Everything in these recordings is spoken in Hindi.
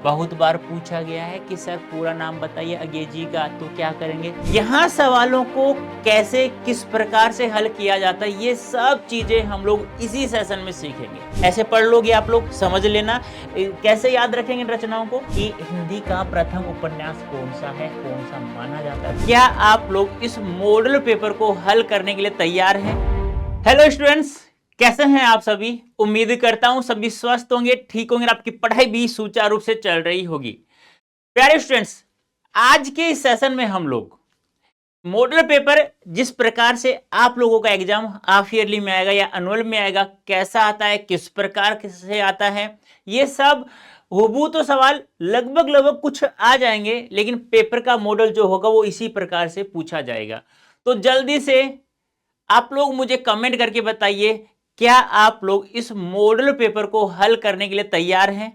बहुत बार पूछा गया है कि सर पूरा नाम बताइए अंग्रेजी का, तो क्या करेंगे। यहाँ सवालों को कैसे किस प्रकार से हल किया जाता है, ये सब चीजें हम लोग इसी सेशन में सीखेंगे। ऐसे पढ़ लोगे आप लोग, समझ लेना। कैसे याद रखेंगे इन रचनाओं को कि हिंदी का प्रथम उपन्यास कौन सा है, कौन सा माना जाता है। क्या आप लोग इस मॉडल पेपर को हल करने के लिए तैयार हैं? हेलो स्टूडेंट्स, कैसे हैं आप सभी। उम्मीद करता हूं सभी स्वस्थ होंगे, ठीक होंगे, आपकी पढ़ाई भी सुचारू रूप से चल रही होगी। प्यारे स्टूडेंट्स, आज के इस सेशन में हम लोग मॉडल पेपर जिस प्रकार से आप लोगों का एग्जाम हाफ ईयरली में आएगा या एनुअल में आएगा, कैसा आता है, किस प्रकार से आता है, ये सब हुबहू तो सवाल लगभग कुछ आ जाएंगे, लेकिन पेपर का मॉडल जो होगा वो इसी प्रकार से पूछा जाएगा। तो जल्दी से आप लोग मुझे कमेंट करके बताइए, क्या आप लोग इस मॉडल पेपर को हल करने के लिए तैयार हैं?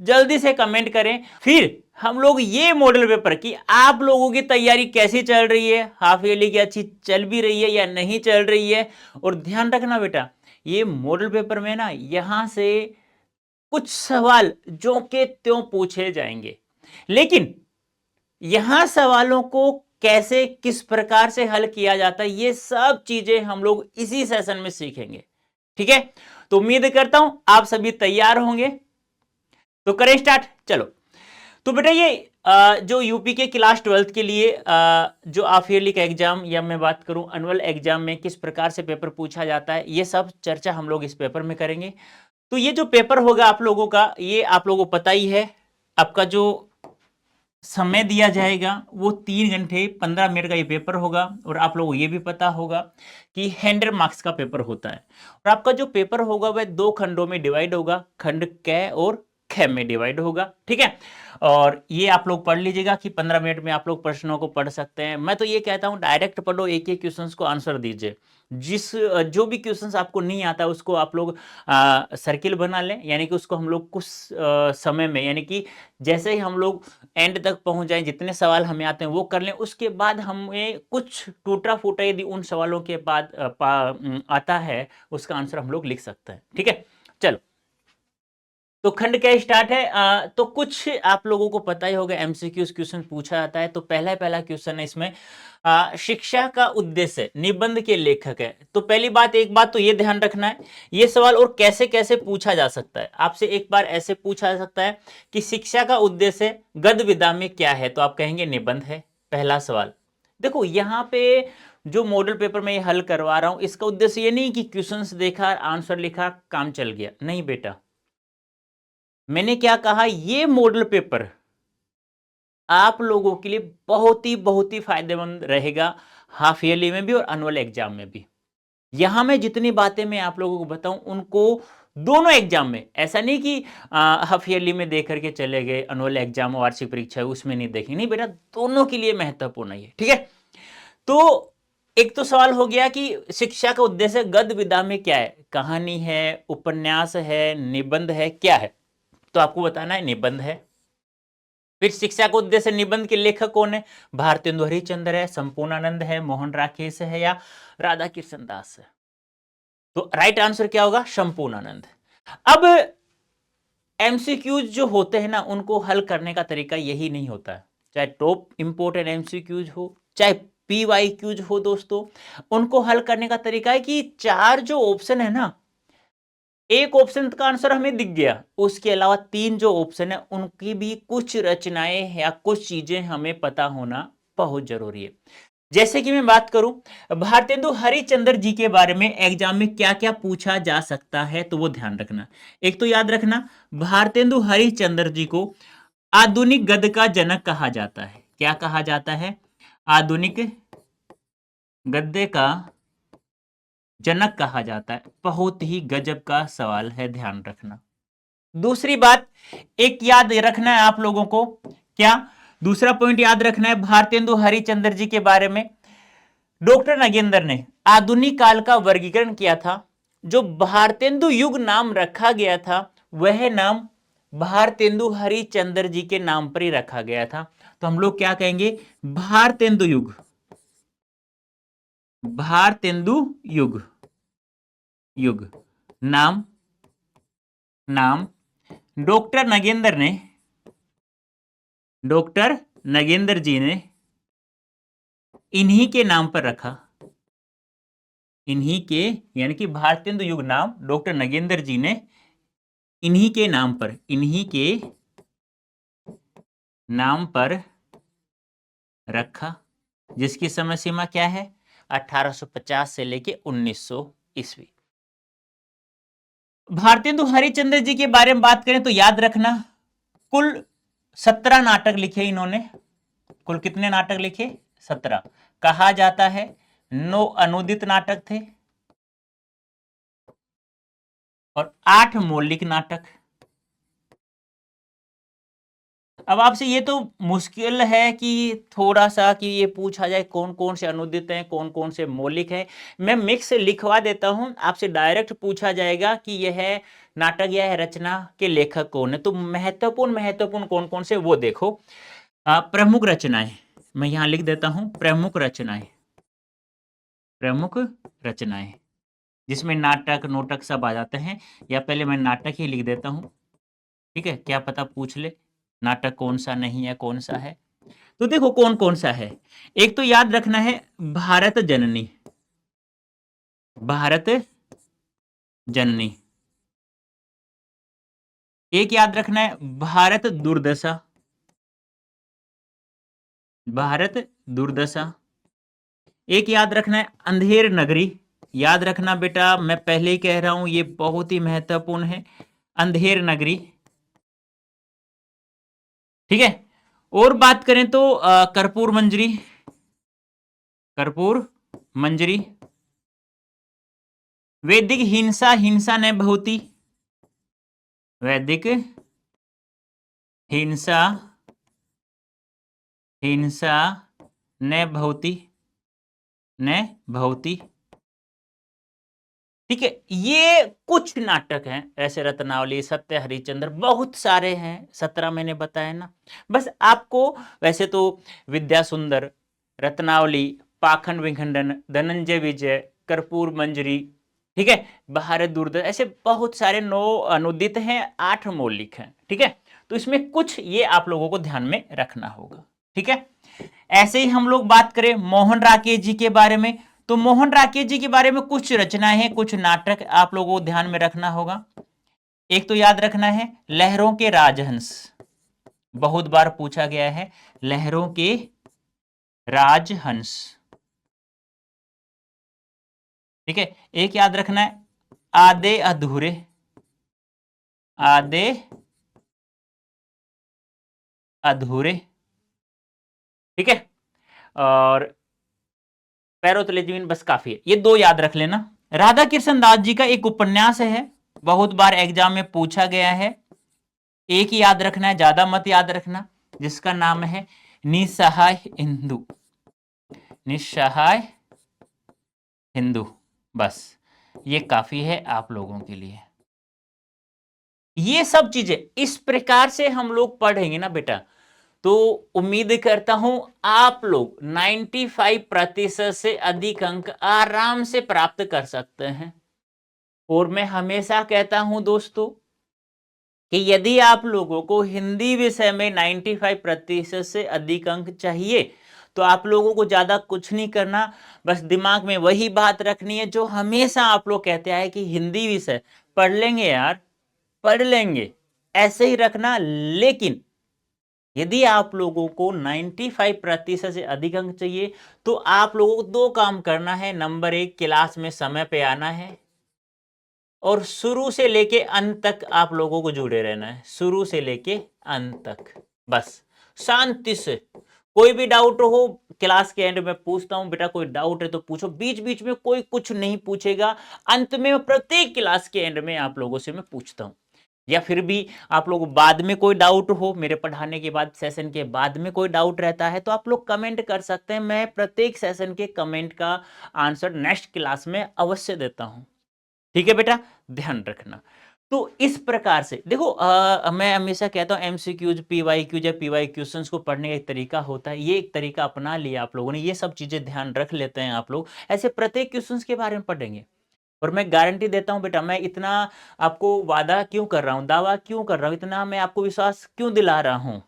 जल्दी से कमेंट करें। फिर हम लोग ये मॉडल पेपर की आप लोगों की तैयारी कैसी चल रही है, हाफ ईयरली की अच्छी चल भी रही है या नहीं चल रही है। और ध्यान रखना बेटा, ये मॉडल पेपर में ना यहां से कुछ सवाल जो के त्यों पूछे जाएंगे, लेकिन यहां सवालों को कैसे किस प्रकार से हल किया जाता है, ये सब चीजें हम लोग इसी सेशन में सीखेंगे। ठीक है, तो उम्मीद करता हूं आप सभी तैयार होंगे। तो करें स्टार्ट। चलो, तो बेटा ये जो यूपी के क्लास 12th के लिए जो हाफ ईयरली का एग्जाम या मैं बात करूं एनुअल एग्जाम में किस प्रकार से पेपर पूछा जाता है, ये सब चर्चा हम लोग इस पेपर में करेंगे। तो ये जो पेपर होगा आप लोगों का, ये आप लोगों को पता ही है। आपका जो समय दिया जाएगा वो 3 घंटे 15 मिनट का ये पेपर होगा। और आप लोगों को ये भी पता होगा कि 100 मार्क्स का पेपर होता है। और आपका जो पेपर होगा वह 2 खंडों में डिवाइड होगा, खंड क और ख में डिवाइड होगा। ठीक है, और ये आप लोग पढ़ लीजिएगा कि 15 मिनट में आप लोग प्रश्नों को पढ़ सकते हैं। मैं तो ये कहता हूं डायरेक्ट पढ़ो, एक एक क्वेश्चंस को आंसर दीजिए। जो भी क्वेश्चंस आपको नहीं आता उसको आप लोग सर्किल बना लें, यानी कि उसको हम लोग कुछ समय में, यानी कि जैसे ही हम लोग एंड तक पहुंच जाएं, जितने सवाल हमें आते हैं वो कर लें। उसके बाद हमें कुछ टूटा फूटा यदि उन सवालों के बाद आता है, उसका आंसर हम लोग लिख सकते हैं। ठीक है, चलो, तो खंड क्या स्टार्ट है। तो कुछ आप लोगों को पता ही होगा, एमसीक्यूज क्वेश्चन पूछा जाता है। तो पहला क्वेश्चन है इसमें, शिक्षा का उद्देश्य निबंध के लेखक है। तो पहली बात, एक बात तो ये ध्यान रखना है, ये सवाल और कैसे कैसे पूछा जा सकता है। आपसे एक बार ऐसे पूछा जा सकता है कि शिक्षा का उद्देश्य गद्य विधा में क्या है, तो आप कहेंगे निबंध है। पहला सवाल देखो, यहाँ पे जो मॉडल पेपर में ये हल करवा रहा हूं, इसका उद्देश्य ये नहीं कि क्वेश्चंस देखा, आंसर लिखा, काम चल गया, नहीं बेटा। मैंने क्या कहा, ये मॉडल पेपर आप लोगों के लिए बहुत ही फायदेमंद रहेगा, हाफ ईयरली में भी और एनुअल एग्जाम में भी। यहां मैं जितनी बातें मैं आप लोगों को बताऊं, उनको दोनों एग्जाम में, ऐसा नहीं कि हाफ ईयरली में देख करके चले गए, एनुअल एग्जाम वार्षिक परीक्षा है उसमें नहीं देखें, नहीं बेटा, दोनों के लिए महत्वपूर्ण है। ठीक है, तो एक तो सवाल हो गया कि शिक्षा का उद्देश्य गद्य विधा में क्या है, कहानी है, उपन्यास है, निबंध है, क्या है। तो आपको बताना है निबंध है। फिर शिक्षा को उद्देश्य निबंध के लेखक कौन है, भारतेंदु हरिश्चंद्र है, संपूर्णानंद है, मोहन राकेश है या राधा कृष्ण दास है। तो राइट आंसर क्या होगा, संपूर्णानंद। अब एमसीक्यूज जो होते हैं ना, उनको हल करने का तरीका यही नहीं होता है। चाहे टॉप इंपोर्टेंट एमसीक्यूज हो, चाहे पीवाईक्यूज हो दोस्तों, उनको हल करने का तरीका है कि 4 जो ऑप्शन है ना, एक ऑप्शन का आंसर हमें दिख गया, उसके अलावा 3 जो ऑप्शन है उनकी भी कुछ रचनाएं या कुछ चीजें हमें पता होना बहुत जरूरी है। जैसे कि मैं बात करूं, भारतेंदु हरिश्चंद्र जी के बारे में एग्जाम में क्या क्या पूछा जा सकता है, तो वो ध्यान रखना। एक तो याद रखना, भारतेंदु हरिश्चंद्र जी को आधुनिक गद्य का जनक कहा जाता है। क्या कहा जाता है, आधुनिक गद्य का जनक कहा जाता है। बहुत ही गजब का सवाल है, ध्यान रखना। दूसरी बात एक याद रखना है आप लोगों को, क्या दूसरा पॉइंट याद रखना है, भारतेंदु हरिश्चंद्र जी के बारे में डॉक्टर नगेंद्र ने आधुनिक काल का वर्गीकरण किया था। जो भारतेंदु युग नाम रखा गया था, वह नाम भारतेंदु हरिश्चंद्र जी के नाम पर ही रखा गया था। तो हम लोग क्या कहेंगे, भारतेंदु युग, भारतेंदु युग, युग नाम डॉक्टर नगेंद्र ने डॉक्टर नगेंद्र जी ने इन्हीं के नाम पर रखा। इन्हीं के यानी कि भारतेंदु युग नाम डॉक्टर नगेंद्र जी ने इन्हीं के नाम पर, इन्हीं के नाम पर रखा, जिसकी समय सीमा क्या है 1850 से लेके 1900 ईस्वी। भारतेंदु हरिश्चंद्र जी के बारे में बात करें तो याद रखना कुल 17 नाटक लिखे इन्होंने। कुल कितने नाटक लिखे 17। कहा जाता है 9 अनुदित नाटक थे और 8 मौलिक नाटक। अब आपसे ये तो मुश्किल है कि थोड़ा सा कि ये पूछा जाए कौन कौन से अनुदित हैं कौन कौन से मौलिक हैं। मैं मिक्स लिखवा देता हूं, आपसे डायरेक्ट पूछा जाएगा कि यह नाटक या है रचना के लेखक कौन है। तो महत्वपूर्ण महत्वपूर्ण कौन कौन से वो देखो। प्रमुख रचनाएं मैं यहां लिख देता हूं, प्रमुख रचनाएं, प्रमुख रचनाएं जिसमें नाटक नोटक सब आ जाते हैं। या पहले मैं नाटक ही लिख देता हूं, ठीक है, क्या पता पूछ ले नाटक कौन सा नहीं है कौन सा है। तो देखो कौन कौन सा है। एक तो याद रखना है भारत जननी, भारत जननी। एक याद रखना है भारत दुर्दशा, भारत दुर्दशा। एक याद रखना है अंधेर नगरी। याद रखना बेटा, मैं पहले ही कह रहा हूं ये बहुत ही महत्वपूर्ण है, अंधेर नगरी, ठीक है। और बात करें तो कर्पूर मंजरी, कर्पूर मंजरी। वैदिक हिंसा, हिंसा न बहुती, वैदिक हिंसा, हिंसा न बहुती, न बहुती, ठीक है। ये कुछ नाटक हैं ऐसे, रत्नावली, सत्य हरिश्चंद्र, बहुत सारे हैं, 17 मैंने बताया ना। बस आपको वैसे तो विद्या सुंदर, रत्नावली, पाखंड विखंडन, धनंजय विजय, कर्पूर मंजरी, ठीक है, भारत दुर्दशा, ऐसे बहुत सारे 9 अनुदित हैं, 8 मौलिक हैं, ठीक है। तो इसमें कुछ ये आप लोगों को ध्यान में रखना होगा, ठीक है। ऐसे ही हम लोग बात करें मोहन राकेश जी के बारे में, तो मोहन राकेश जी के बारे में कुछ रचनाएं हैं, कुछ नाटक आप लोगों को ध्यान में रखना होगा। एक तो याद रखना है लहरों के राजहंस, बहुत बार पूछा गया है, लहरों के राजहंस, ठीक है। एक याद रखना है आधे अधूरे, आधे अधूरे, ठीक है। और पैरों तले जमीन, बस काफी है, ये 2 याद रख लेना। राधा कृष्ण दास जी का एक उपन्यास है, बहुत बार एग्जाम में पूछा गया है। एक ही याद रखना है, ज्यादा मत याद रखना, जिसका नाम है निसहाय हिंदू, निसहाय हिंदू, बस ये काफी है आप लोगों के लिए। ये सब चीजें इस प्रकार से हम लोग पढ़ेंगे ना बेटा, तो उम्मीद करता हूं आप लोग 95% से अधिक अंक आराम से प्राप्त कर सकते हैं। और मैं हमेशा कहता हूं दोस्तों कि यदि आप लोगों को हिंदी विषय में 95% से अधिक अंक चाहिए तो आप लोगों को ज्यादा कुछ नहीं करना, बस दिमाग में वही बात रखनी है जो हमेशा आप लोग कहते हैं कि हिंदी विषय पढ़ लेंगे यार, पढ़ लेंगे, ऐसे ही रखना। लेकिन यदि आप लोगों को 95% से अधिक अंक चाहिए तो आप लोगों को 2 काम करना है। नंबर 1, क्लास में समय पे आना है और शुरू से लेके अंत तक आप लोगों को जुड़े रहना है, शुरू से लेके अंत तक, बस शांति से। कोई भी डाउट हो क्लास के एंड में पूछता हूं, बेटा कोई डाउट है तो पूछो, बीच बीच में कोई कुछ नहीं पूछेगा, अंत में प्रत्येक क्लास के एंड में आप लोगों से मैं पूछता हूं। या फिर भी आप लोग बाद में कोई डाउट हो, मेरे पढ़ाने के बाद सेशन के बाद में कोई डाउट रहता है तो आप लोग कमेंट कर सकते हैं, मैं प्रत्येक सेशन के कमेंट का आंसर नेक्स्ट क्लास में अवश्य देता हूं, ठीक है बेटा, ध्यान रखना। तो इस प्रकार से देखो, मैं हमेशा कहता हूं एमसीक्यूज, पीवाईक्यूज या पीवाई क्वेश्चंस को पढ़ने का एक तरीका होता है, ये एक तरीका अपना लिया आप लोगों ने, ये सब चीजें ध्यान रख लेते हैं आप लोग, ऐसे प्रत्येक क्वेश्चंस के बारे में पढ़ेंगे। और मैं गारंटी देता हूं बेटा, मैं इतना आपको वादा क्यों कर रहा हूं, दावा क्यों कर रहा हूं, इतना मैं आपको विश्वास क्यों दिला रहा हूं,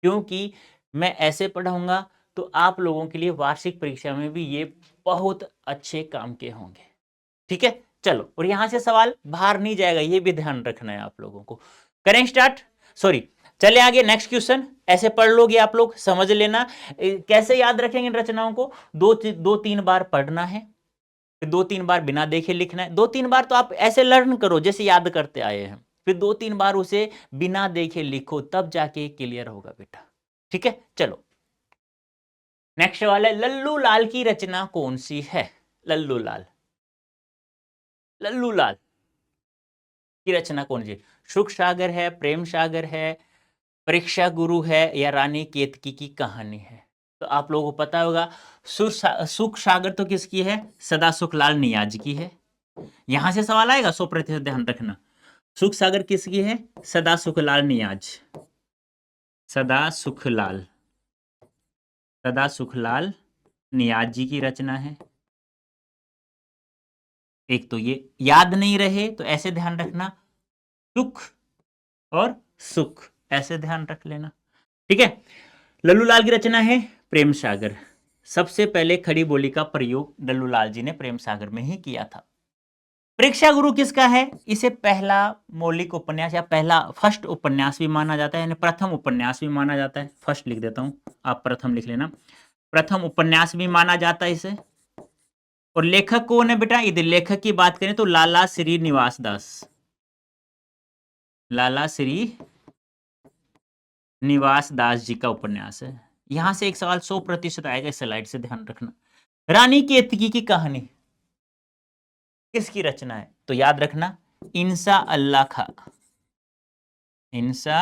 क्योंकि मैं ऐसे पढ़ाऊंगा तो आप लोगों के लिए वार्षिक परीक्षा में भी ये बहुत अच्छे काम के होंगे। ठीक है, चलो, और यहां से सवाल बाहर नहीं जाएगा, ये भी ध्यान रखना है आप लोगों को। करें स्टार्ट, सॉरी, चले आगे नेक्स्ट क्वेश्चन। ऐसे पढ़ लोगे आप लोग, समझ लेना। कैसे याद रखेंगे इन रचनाओं को? दो तीन बार पढ़ना है, फिर 2-3 बार बिना देखे लिखना है। 2-3 बार तो आप ऐसे लर्न करो जैसे याद करते आए हैं, फिर 2-3 बार उसे बिना देखे लिखो, तब जाके क्लियर होगा बेटा। ठीक है, चलो नेक्स्ट वाला है, लल्लू लाल की रचना कौन सी है? लल्लू लाल, लल्लू लाल की रचना कौन सी? सुख सागर है, प्रेम सागर है, परीक्षा गुरु है, या रानी केतकी की कहानी है? तो आप लोगों को पता होगा, सुख सागर तो किसकी है? सदा सुखलाल नियाज की है। यहां से सवाल आएगा, 100% ध्यान रखना। सुख सागर किसकी है? सदा सुखलाल नियाज, सदा सुखलाल, सदा सुखलाल नियाज जी की रचना है। एक तो ये याद नहीं रहे तो ऐसे ध्यान रखना, सुख और सुख, ऐसे ध्यान रख लेना। ठीक है, लल्लू लाल की रचना है प्रेम सागर। सबसे पहले खड़ी बोली का प्रयोग लल्लू लाल जी ने प्रेम सागर में ही किया था। परीक्षा गुरु किसका है? इसे पहला मौलिक उपन्यास या पहला फर्स्ट उपन्यास भी माना जाता है, यानी प्रथम उपन्यास भी माना जाता है। फर्स्ट लिख देता हूं, आप प्रथम लिख लेना। प्रथम उपन्यास भी माना जाता है इसे। और लेखक कौन है बेटा? यदि लेखक की बात करें तो लाला श्री निवास दास, लाला श्री निवास दास जी का उपन्यास है। यहां से एक सवाल 100% आएगा, इस स्लाइड से ध्यान रखना। रानी केतकी की कहानी किसकी रचना है? तो याद रखना, इंसा अल्लाह खा, इंसा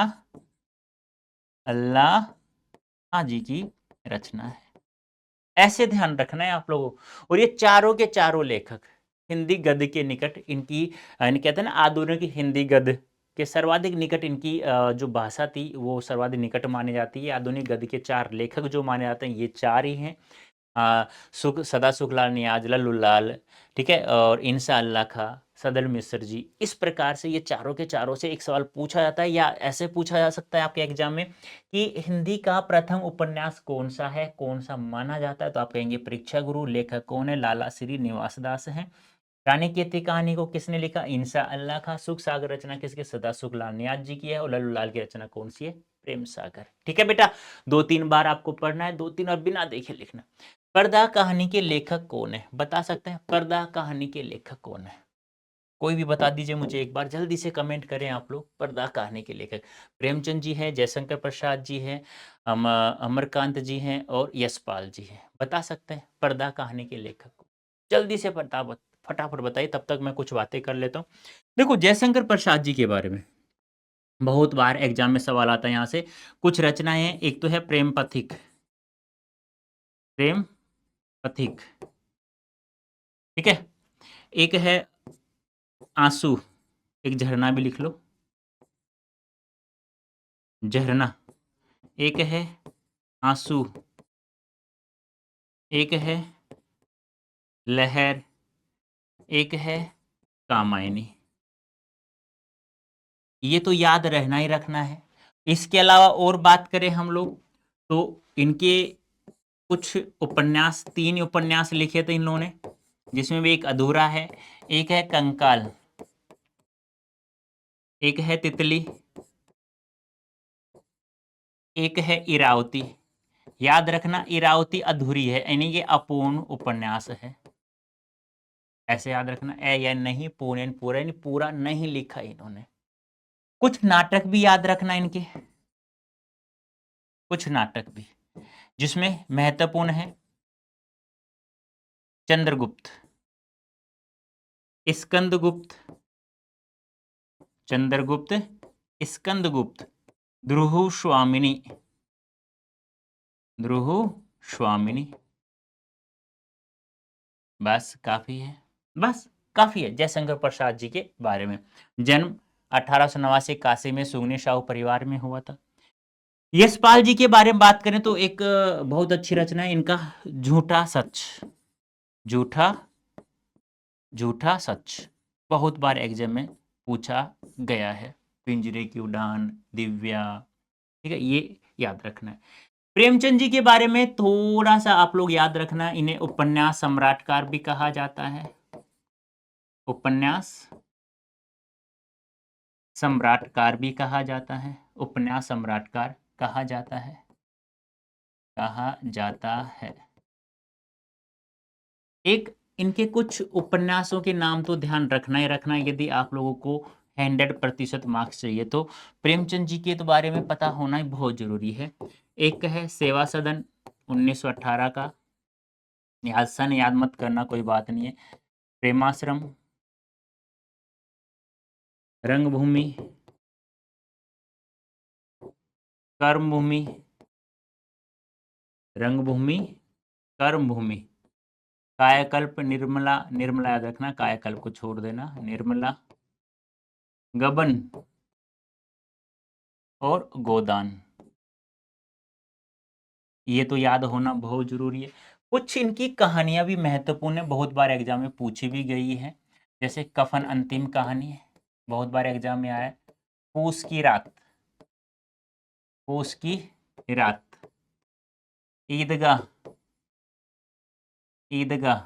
अल्लाह खां जी की रचना है। ऐसे ध्यान रखना है आप लोगों को। और ये चारों के चारों लेखक हिंदी गद्य के निकट, इनकी कहते हैं ना आधुनिक हिंदी गद्य के सर्वाधिक निकट इनकी जो भाषा थी वो सर्वाधिक निकट मानी जाती है। आधुनिक गद्य के 4 लेखक जो माने जाते हैं ये 4 ही हैं। सदा सुखलाल नियाज, लल्लू लाल, ठीक है, और इंसा अल्लाह खां, सदर मिश्र जी। इस प्रकार से ये चारों के चारों से एक सवाल पूछा जाता है, या ऐसे पूछा जा सकता है आपके एग्जाम में कि हिंदी का प्रथम उपन्यास कौन सा है, कौन सा माना जाता है? तो आप कहेंगे परीक्षा गुरु। लेखक कौन है? लाला श्री निवास दास है। रानी केतकी कहानी को किसने लिखा? इंसा अल्लाह खां। सुख सागर रचना किसकी? सदा सुखलाल नियाज जी की है। और लल्लू लाल की रचना कौन सी है? प्रेम सागर। ठीक है बेटा, 2-3 बार आपको पढ़ना है, 2-3 और बिना देखे लिखना। पर्दा कहानी के लेखक कौन है? बता सकते हैं पर्दा कहानी के लेखक कौन है? कोई भी बता दीजिए मुझे एक बार, जल्दी से कमेंट करें आप लोग। पर्दा कहानी के लेखक प्रेमचंद जी हैं, जयशंकर प्रसाद जी हैं, अमरकांत जी हैं और यशपाल जी हैं। बता सकते हैं पर्दा कहानी के लेखक को? जल्दी से फटाफट बताइए, तब तक मैं कुछ बातें कर लेता हूँ। देखो, जयशंकर प्रसाद जी के बारे में बहुत बार एग्जाम में सवाल आता है। यहाँ से कुछ रचनाएं हैं। एक तो है प्रेम पथिक, प्रेम पथिक, ठीक है। एक है आंसू, एक झरना भी लिख लो, झरना। एक है आंसू, एक है लहर, एक है कामायनी। ये तो याद रहना ही रखना है। इसके अलावा और बात करें हम लोग तो इनके कुछ उपन्यास, 3 उपन्यास लिखे थे इन लोगों ने, जिसमें भी एक अधूरा है। एक है कंकाल, एक है तितली, एक है इरावती। याद रखना, इरावती अधूरी है, यानी ये अपूर्ण उपन्यास है। ऐसे याद रखना, ए या नहीं, पूर्ण पूरा, यानी पूरा नहीं लिखा इन्होंने। कुछ नाटक भी याद रखना इनके, कुछ नाटक भी, जिसमें महत्वपूर्ण है चंद्रगुप्त, स्कंदगुप्त, चंद्रगुप्त, स्कंदगुप्त, ध्रुव स्वामिनी, ध्रुव स्वामिनी। बस काफी है, बस काफी है जयशंकर प्रसाद जी के बारे में। जन्म 1889 काशी में सुगनी साहू परिवार में हुआ था। यशपाल जी के बारे में बात करें तो एक बहुत अच्छी रचना है इनका, झूठा सच, झूठा, झूठा सच। बहुत बार एग्जाम में पूछा गया है। पिंजरे की उड़ान, दिव्या, ठीक है, ये याद रखना है। प्रेमचंद जी के बारे में थोड़ा सा आप लोग याद रखना, इन्हें उपन्यास सम्राटकार भी कहा जाता है। उपन्यास सम्राटकार भी कहा जाता है, उपन्यास सम्राटकार कहा जाता है, कहा जाता है। एक इनके कुछ उपन्यासों के नाम तो ध्यान रखना ही रखना है, यदि आप लोगों को 100% मार्क्स चाहिए तो प्रेमचंद जी के तो बारे में पता होना ही बहुत जरूरी है। एक है सेवा सदन 1918 का, याद सन याद मत करना, कोई बात नहीं है। प्रेमाश्रम, रंगभूमि, कर्मभूमि, रंगभूमि, कर्मभूमि, कायाकल्प, निर्मला, निर्मला याद रखना, कायाकल्प को छोड़ देना, निर्मला, गबन और गोदान, ये तो याद होना बहुत जरूरी है। कुछ इनकी कहानियां भी महत्वपूर्ण है, बहुत बार एग्जाम में पूछी भी गई है, जैसे कफन अंतिम कहानी है, बहुत बार एग्जाम में आया है। पूस की रात, पूस की रात, ईदगाह, ईदगाह,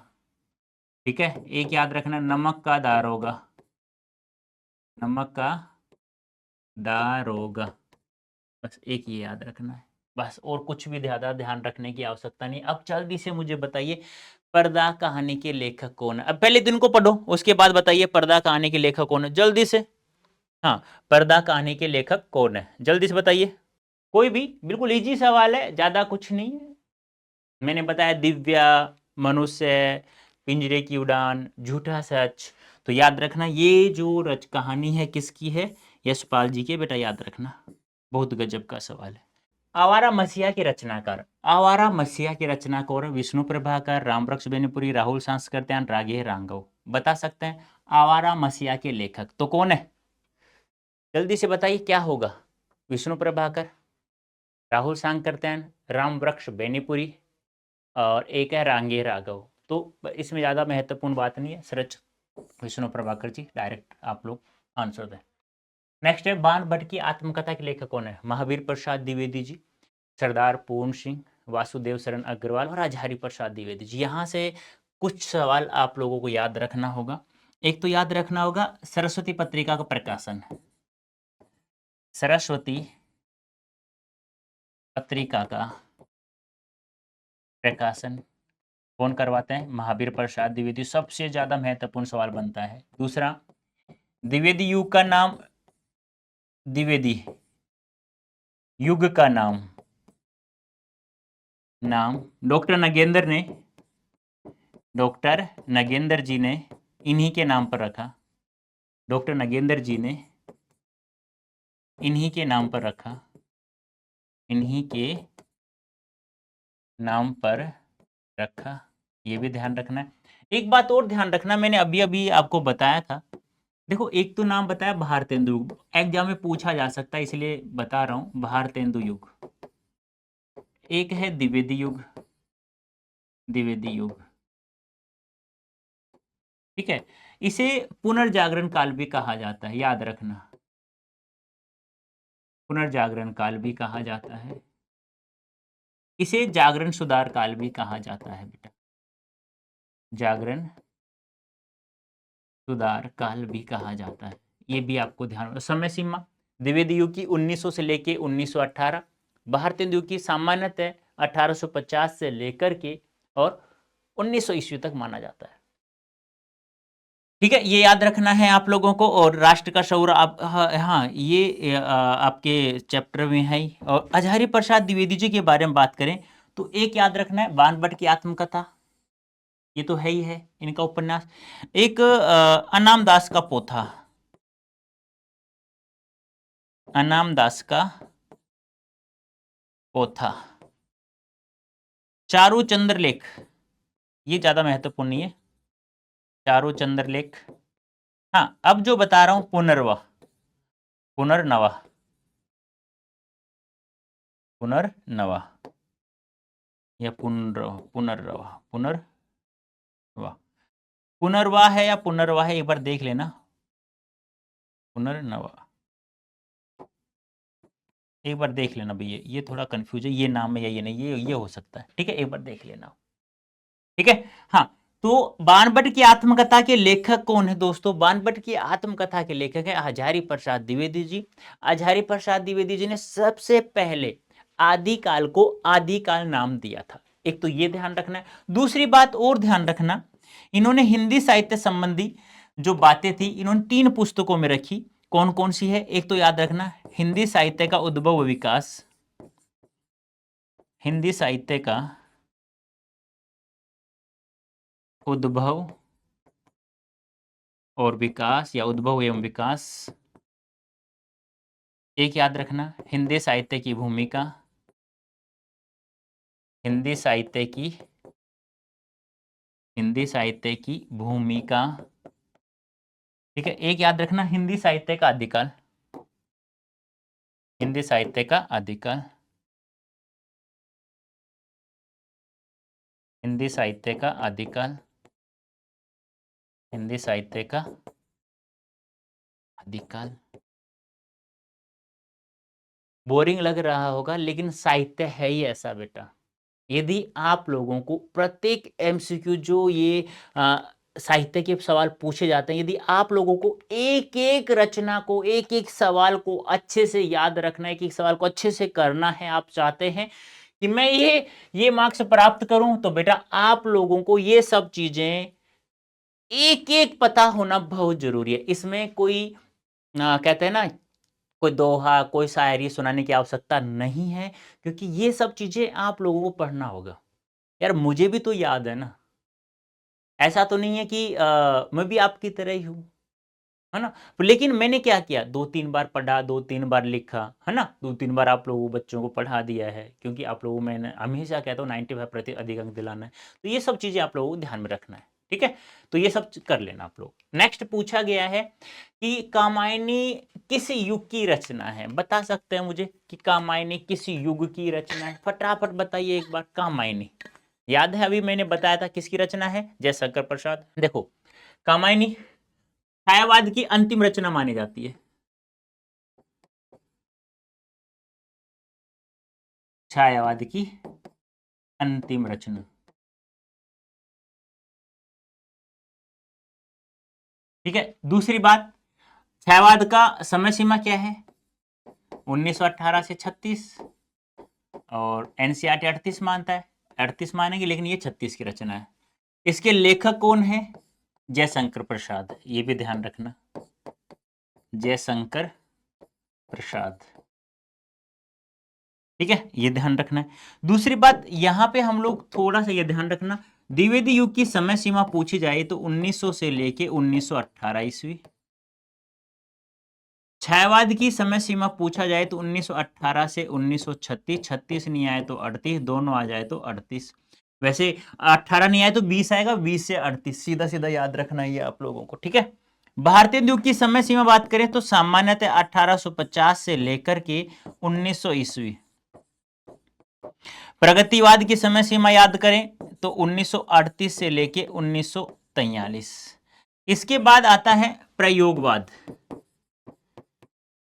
ठीक है। एक याद रखना, नमक का दारोगा, नमक का दारोगा, बस एक ये याद रखना है, बस और कुछ भी ज़्यादा ध्यान रखने की आवश्यकता नहीं। अब जल्दी से मुझे बताइए पर्दा कहानी के लेखक कौन है। अब पहले दिन को पढ़ो, उसके बाद बताइए पर्दा कहानी के लेखक कौन है, जल्दी से। हाँ, पर्दा कहानी के लेखक कौन है, जल्दी से बताइए। कोई भी, बिल्कुल इजी सवाल है, ज़्यादा कुछ नहीं है। मैंने बताया दिव्या, मनुष्य, पिंजरे की उड़ान, झूठा सच। तो याद रखना ये जो रच कहानी है किसकी है, यशपाल जी के, बेटा याद रखना, बहुत गजब का सवाल है। आवारा मसीहा के रचनाकार, आवारा मसीहा के रचनाकार विष्णु प्रभाकर, रामवृक्ष बेनीपुरी, राहुल सांस्कृत्यायन, रागे रांगव। बता सकते हैं आवारा मसीहा के लेखक तो कौन है, जल्दी से बताइए क्या होगा। विष्णु प्रभाकर, राहुल सांकृत्यायन, रामवृक्ष बेनीपुरी और एक है रांगे राघव। तो इसमें ज़्यादा महत्वपूर्ण बात नहीं है, सरच विष्णु प्रभाकर जी, डायरेक्ट आप लोग आंसर दें। नेक्स्ट है बाण भट्ट की आत्मकथा के लेखक कौन है, महावीर प्रसाद द्विवेदी जी, सरदार पूर्ण सिंह, वासुदेव शरण अग्रवाल और आचार्य प्रसाद द्विवेदी जी। यहाँ से कुछ सवाल आप लोगों को याद रखना होगा। एक तो याद रखना होगा सरस्वती पत्रिका का प्रकाशन, सरस्वती पत्रिका का प्रकाशन कौन करवाते हैं, महावीर प्रसाद द्विवेदी। सबसे ज्यादा महत्वपूर्ण सवाल बनता है। दूसरा, द्विवेदी युग का नाम, द्विवेदी युग का नाम डॉक्टर नगेंद्र ने, डॉक्टर नगेंद्र जी ने इन्हीं के नाम पर रखा, डॉक्टर नगेंद्र जी ने इन्हीं के नाम पर रखा, इन्हीं के नाम पर रखा, ये भी ध्यान रखना है। एक बात और ध्यान रखना, मैंने अभी अभी आपको बताया था, देखो एक तो नाम बताया भारतेंदु युग, एग्जाम में पूछा जा सकता है इसलिए बता रहा हूं, भारतेंदु युग। एक है द्विवेदी युग, द्विवेदी युग, ठीक है। इसे पुनर्जागरण काल भी कहा जाता है, याद रखना, पुनर्जागरण काल भी कहा जाता है। इसे जागरण सुधार काल भी कहा जाता है बेटा, जागरण सुधार काल भी कहा जाता है, ये भी आपको ध्यान। समय सीमा द्विवेदी युग की 1900 से लेके 1918, भारतेंदु युग की सामान्यतः 1850 से लेकर के और 1900 ईस्वी तक माना जाता है, ठीक है। ये याद रखना है आप लोगों को। और राष्ट्र का शौर्य आप, हाँ ये आपके चैप्टर में है ही। और आचार्य प्रसाद द्विवेदी जी के बारे में बात करें तो एक याद रखना है बाण भट्ट की आत्मकथा, ये तो है ही है इनका उपन्यास। एक अनाम दास का पोथा, अनाम दास का पोथा, चारू चंद्र लेख, ये ज्यादा महत्वपूर्ण नहीं है, चारू चंद्र लेख। हाँ, अब जो बता रहा हूं पुनर्वा, पुनर्नवा, पुनर्नवा या पुनर्वा, पुनर्वा, पुनर्वा है या पुनर्वा है, एक बार देख लेना, पुनर्नवा, एक बार देख लेना भैया, ये थोड़ा कंफ्यूज है, ये नाम है या ये नहीं, ये हो सकता है, ठीक है, एक बार देख लेना, ठीक है। हाँ, तो बाणभट्ट की आत्मकथा के लेखक कौन है दोस्तों? बाणभट्ट की आत्मकथा के लेखक है हजारी प्रसाद द्विवेदी जी। हजारी प्रसाद द्विवेदी जी ने सबसे पहले आदिकाल को आदिकाल नाम दिया था, एक तो ये ध्यान रखना है। दूसरी बात और ध्यान रखना, इन्होंने हिंदी साहित्य संबंधी जो बातें थी इन्होंने 3 पुस्तकों में रखी। कौन कौन सी है? एक तो याद रखना, हिंदी साहित्य का उद्भव व विकास, हिंदी साहित्य का उद्भव और विकास या उद्भव एवं विकास। एक याद रखना, हिंदी साहित्य की भूमिका, हिंदी साहित्य की भूमिका, ठीक है। एक याद रखना, हिंदी साहित्य का आदिकाल, हिंदी साहित्य का आदिकाल, हिंदी साहित्य का आदिकाल, हिंदी साहित्य का आदिकाल। बोरिंग लग रहा होगा लेकिन साहित्य है ही ऐसा बेटा। यदि आप लोगों को प्रत्येक एमसीक्यू जो ये साहित्य के सवाल पूछे जाते हैं, यदि आप लोगों को एक एक रचना को, एक एक सवाल को अच्छे से याद रखना है, एक एक सवाल को अच्छे से करना है, आप चाहते हैं कि मैं ये मार्क्स प्राप्त करूं, तो बेटा आप लोगों को ये सब चीजें एक एक पता होना बहुत जरूरी है। इसमें कोई कहते हैं ना, कोई दोहा, कोई शायरी सुनाने की आवश्यकता नहीं है, क्योंकि ये सब चीजें आप लोगों को पढ़ना होगा। यार मुझे भी तो याद है ना, ऐसा तो नहीं है कि मैं भी आपकी तरह ही हूं, है ना। लेकिन मैंने क्या किया, 2-3 बार पढ़ा, 2-3 बार लिखा, है ना, 2-3 बार आप लोगों बच्चों को पढ़ा दिया है, क्योंकि आप लोगों मैंने हमेशा कहता हूँ 95% अधिक अंक दिलाना है। तो ये सब चीजें आप लोगों को ध्यान में रखना है, ठीक है। तो ये सब कर लेना आप लोग। नेक्स्ट पूछा गया है कि कामायनी किस युग की रचना है? बता सकते हैं मुझे कि कामायनी किस युग की रचना है? फटाफट बताइए एक बार। कामायनी याद है, अभी मैंने बताया था किसकी रचना है, जयशंकर प्रसाद। देखो, कामायनी छायावाद की अंतिम रचना मानी जाती है, छायावाद की अंतिम रचना, ठीक है। दूसरी बात, छायावाद का समय सीमा क्या है? 1918 से 36, और एनसीईआरटी 38 मानता है, 38 मानेंगे, लेकिन ये 36 की रचना है। इसके लेखक कौन है? जयशंकर प्रसाद, ये भी ध्यान रखना, जयशंकर प्रसाद, ठीक है, ये ध्यान रखना है। दूसरी बात, यहां पे हम लोग थोड़ा सा ये ध्यान रखना, द्विवेदी युग की समय सीमा पूछी जाए तो 1900 से लेके 1918 ईस्वी। छायावाद की समय सीमा पूछा जाए तो 1918 से 1936, 36 नहीं आए तो 38, दोनों आ जाए तो 38। वैसे 18 नहीं आए तो 20 आएगा, 20 से 38, सीधा सीधा याद रखना है ये आप लोगों को, ठीक है। भारतीय युग की समय सीमा बात करें तो सामान्यतः 1850 से लेकर के 1900 ईस्वी। प्रगतिवाद की समय सीमा याद करें तो 1938 से लेके 1943। इसके बाद आता है प्रयोगवाद।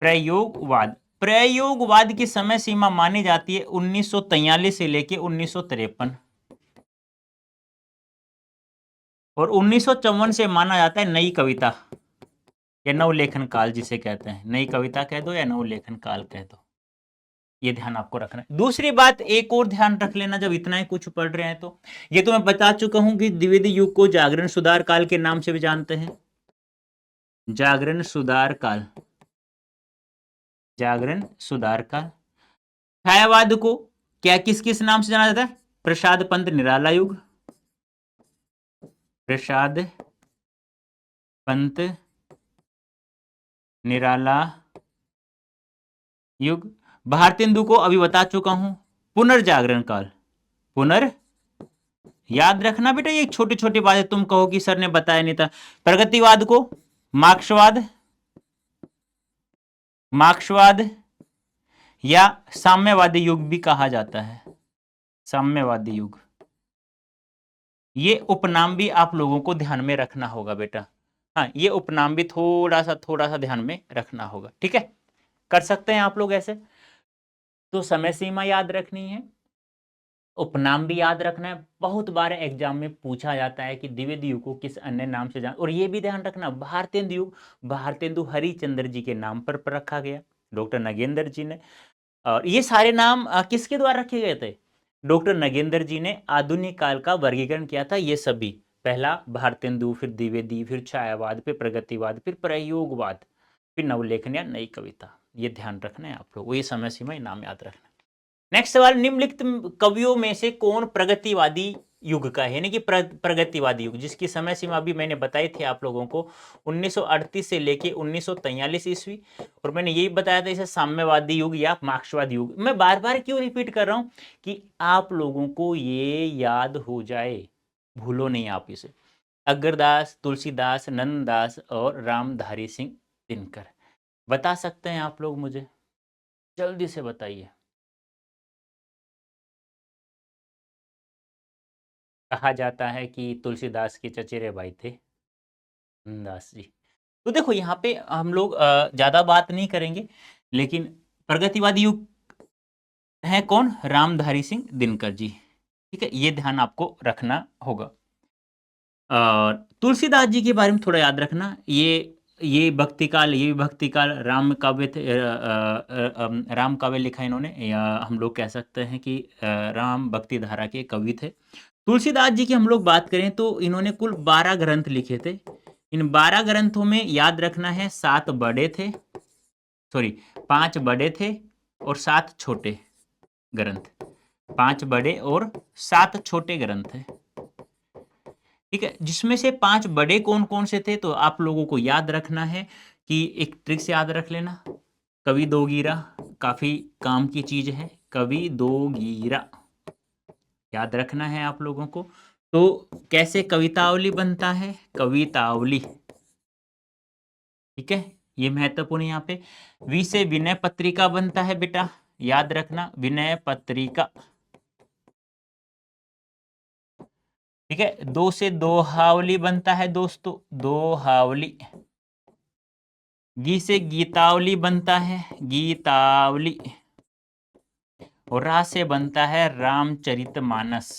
प्रयोगवाद, प्रयोगवाद की समय सीमा मानी जाती है 1943 से लेके 1953, और 1954 से माना जाता है नई कविता या नवलेखन काल, जिसे कहते हैं नई कविता कह दो या नवलेखन काल कह दो। ये ध्यान आपको रखना है। दूसरी बात एक और ध्यान रख लेना, जब इतना ही कुछ पढ़ रहे हैं तो ये तो मैं बता चुका हूं कि द्विवेदी युग को जागरण सुधार काल के नाम से भी जानते हैं, जागरण सुधार काल, जागरण सुधार काल। छायावाद को क्या किस किस नाम से जाना जाता है? प्रसाद पंत निराला युग, प्रसाद पंत निराला युग। भारतेंदु को अभी बता चुका हूं, पुनर्जागरण काल, पुनर् याद रखना बेटा, ये छोटी छोटी बातें तुम कहो कि सर ने बताया नहीं था। प्रगतिवाद को मार्क्सवाद, मार्क्सवाद या साम्यवादी युग भी कहा जाता है, साम्यवादी युग। ये उपनाम भी आप लोगों को ध्यान में रखना होगा बेटा। हाँ, ये उपनाम भी थोड़ा सा ध्यान में रखना होगा, ठीक है। कर सकते हैं आप लोग ऐसे। तो समय सीमा याद रखनी है, उपनाम भी याद रखना है। बहुत बार एग्जाम में पूछा जाता है कि द्विवेदी युग को किस अन्य नाम से जान, और ये भी ध्यान रखना, भारतेंदु युग भारतेंदु हरिश्चंद्र जी के नाम पर रखा गया, डॉक्टर नगेंद्र जी ने। और ये सारे नाम किसके द्वारा रखे गए थे? डॉक्टर नगेंद्र जी ने आधुनिक काल का वर्गीकरण किया था। ये सभी, पहला भारतेंदु, फिर द्विवेदी, फिर छायावाद, फिर प्रगतिवाद, फिर प्रयोगवाद, फिर नवलेखन या नई कविता। ये ध्यान रखना है आप लोग, ये समय सीमा नाम याद रखना। नेक्स्ट सवाल, निम्नलिखित कवियों में से कौन प्रगतिवादी युग का है, यानी कि प्रगतिवादी युग, जिसकी समय सीमा अभी मैंने बताई थी आप लोगों को 1938 से लेके 1943 ईस्वी, और मैंने यही बताया था इसे साम्यवादी युग या मार्क्सवादी युग। मैं बार बार क्यों रिपीट कर रहा हूं कि आप लोगों को ये याद हो जाए, भूलो नहीं आप इसे। अग्रदास, तुलसीदास, नंददास और रामधारी सिंह दिनकर। बता सकते हैं आप लोग मुझे? जल्दी से बताइए। कहा जाता है कि तुलसीदास के चचेरे भाई थे दास जी। तो देखो यहाँ पे हम लोग ज्यादा बात नहीं करेंगे, लेकिन प्रगतिवादी युग है कौन? रामधारी सिंह दिनकर जी। ठीक है, ये ध्यान आपको रखना होगा। और तुलसीदास जी के बारे में थोड़ा याद रखना, ये भक्ति काल, ये भक्ति काल राम काव्य थे, राम काव्य लिखा इन्होंने, या हम लोग कह सकते हैं कि राम भक्ति धारा के कवि थे। तुलसीदास जी की हम लोग बात करें तो इन्होंने कुल 12 ग्रंथ लिखे थे। इन 12 ग्रंथों में याद रखना है 7 बड़े थे, सॉरी 5 बड़े थे और 7 छोटे ग्रंथ, 5 बड़े और 7 छोटे ग्रंथ है। ठीक है, जिसमें से 5 बड़े कौन कौन से थे तो आप लोगों को याद रखना है कि एक ट्रिक से याद रख लेना, कवि दोगीरा, काफी काम की चीज है, कवि दोगीरा याद रखना है आप लोगों को। तो कैसे कवितावली बनता है? कवितावली, ठीक है, ये महत्वपूर्ण यहाँ पे। वी से विनय पत्रिका बनता है बेटा, याद रखना, विनय पत्रिका। ठीक है, 2 से दोहावली बनता है दोस्तों, दोहावली। गी से गीतावली बनता है, गीतावली। और रा से बनता है रामचरितमानस,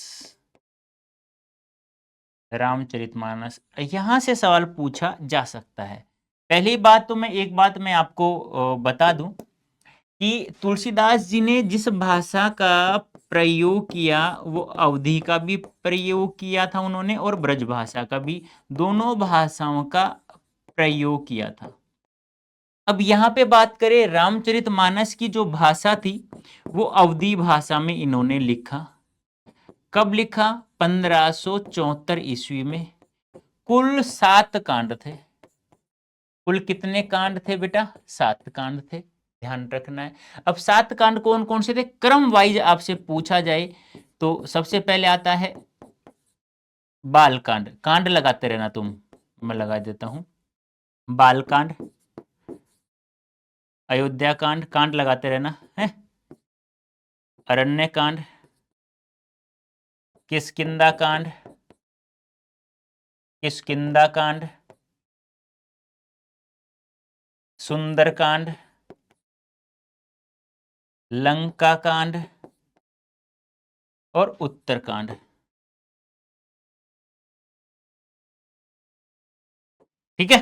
रामचरितमानस। यहां से सवाल पूछा जा सकता है। पहली बात तो मैं एक बात मैं आपको बता दूं कि तुलसीदास जी ने जिस भाषा का प्रयोग किया वो अवधी का भी प्रयोग किया था उन्होंने, और ब्रज भाषा का भी, दोनों भाषाओं का प्रयोग किया था। अब यहाँ पे बात करें रामचरितमानस की जो भाषा थी वो अवधी भाषा में इन्होंने लिखा। कब लिखा? 1574 ईस्वी में। कुल 7 कांड थे। कुल कितने कांड थे बेटा? 7 कांड थे, ध्यान रखना है। अब 7 कांड कौन कौन से थे? क्रम वाइज आपसे पूछा जाए तो सबसे पहले आता है बाल कांड। कांड लगाते रहना तुम, मैं लगा देता हूं। बाल कांड, अयोध्या कांड, कांड लगाते रहना है। अरण्य कांड, किष्किंधा कांड, किष्किंधा कांड, सुंदर कांड, लंका कांड और उत्तर कांड। ठीक है,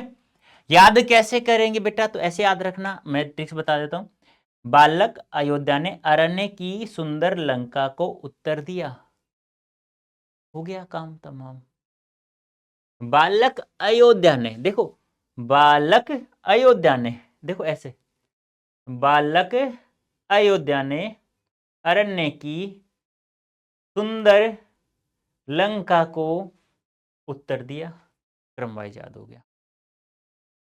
याद कैसे करेंगे बेटा? तो ऐसे याद रखना, मैं ट्रिक्स बता देता हूं। बालक अयोध्या ने अरण्य की सुंदर लंका को उत्तर दिया, हो गया काम तमाम। बालक अयोध्या ने, देखो बालक अयोध्या ने, देखो ऐसे, बालक अयोध्या ने अरण्य की सुंदर लंका को उत्तर दिया। क्रम वाइज याद हो गया।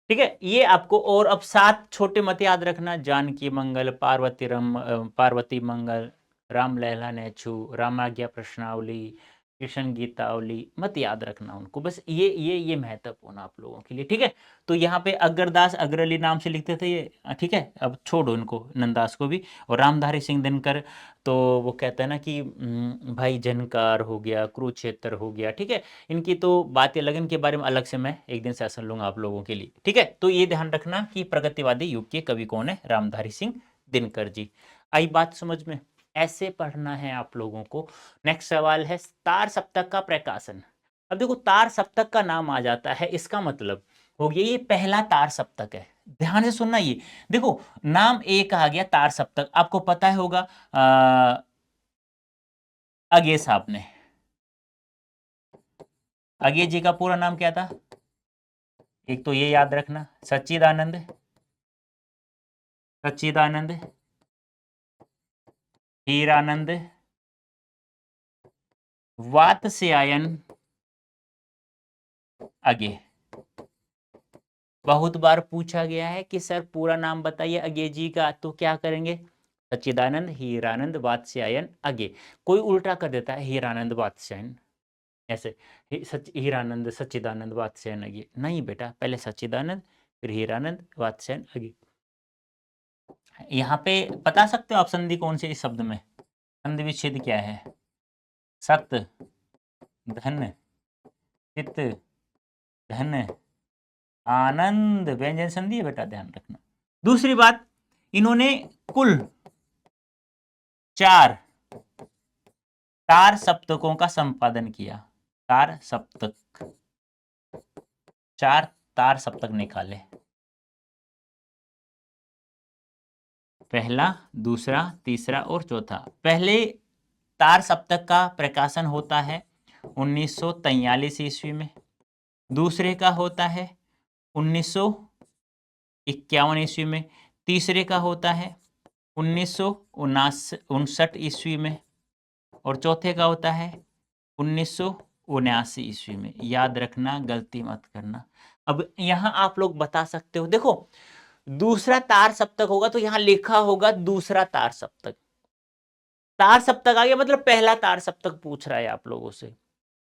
ठीक है, ये आपको, और अब 7 छोटे मत याद रखना, जानकी मंगल, पार्वती मंगल, राम लैला नेछु, रामाज्ञा प्रश्नावली, कृष्ण गीतावली, मत याद रखना उनको, बस ये महत्वपूर्ण आप लोगों के लिए। ठीक है, तो यहाँ पे अग्रदास अग्रली नाम से लिखते थे ये, ठीक है, अब छोड़ो इनको, नंदास को भी। और रामधारी सिंह दिनकर तो वो कहते हैं ना कि भाई जनकार हो गया, कुरुक्षेत्र हो गया, ठीक है, इनकी तो बातें अलग, इनके बारे में अलग से मैं एक दिन सेशन लूंगा आप लोगों के लिए। ठीक है, तो ये ध्यान रखना कि प्रगतिवादी युग के कवि कौन है? रामधारी सिंह दिनकर जी। आई बात समझ में? ऐसे पढ़ना है आप लोगों को। नेक्स्ट सवाल है तार सप्तक का प्रकाशन। अब देखो तार सप्तक का नाम आ जाता है, इसका मतलब हो गया ये पहला तार सप्तक है। ध्यान से सुनना, ये देखो नाम एक आ गया तार सप्तक, आपको पता होगा अगे साहब ने, अगे जी का पूरा नाम क्या था? एक तो ये याद रखना, सच्चिदानंद, सच्चिदानंद हीरानंद वात्स्यायन अगे। बहुत बार पूछा गया है कि सर पूरा नाम बताइए अगे जी का, तो क्या करेंगे? सच्चिदानंद हीरानंद वात्स्यायन अगे। कोई उल्टा कर देता है हीरानंद वात्स्यायन, ऐसे हीरानंद सच्चिदानंद वात्स्यायन अगे। नहीं बेटा, पहले सच्चिदानंद फिर हीरानंद वात्स्यायन अगे। यहाँ पे बता सकते हो आप संधि कौन से इस शब्द में? संधि विच्छेद क्या है? सत धन चित धन आनंद, व्यंजन संधि है बेटा, ध्यान रखना। दूसरी बात, इन्होंने कुल 4 तार सप्तकों का संपादन किया। तार सप्तक, 4 तार सप्तक निकाले, पहला, दूसरा, तीसरा और चौथा। पहले तार सप्तक का प्रकाशन होता है 1943 ईस्वी में, दूसरे का होता है 1951 ईस्वी में, तीसरे का होता है 1959 ईस्वी में और चौथे का होता है 1979 ईस्वी में। याद रखना, गलती मत करना। अब यहां आप लोग बता सकते हो, देखो दूसरा तार सप्तक होगा तो यहां लिखा होगा दूसरा तार सप्तक। तार सप्तक आ गया मतलब पहला तार सप्तक पूछ रहा है आप लोगों से।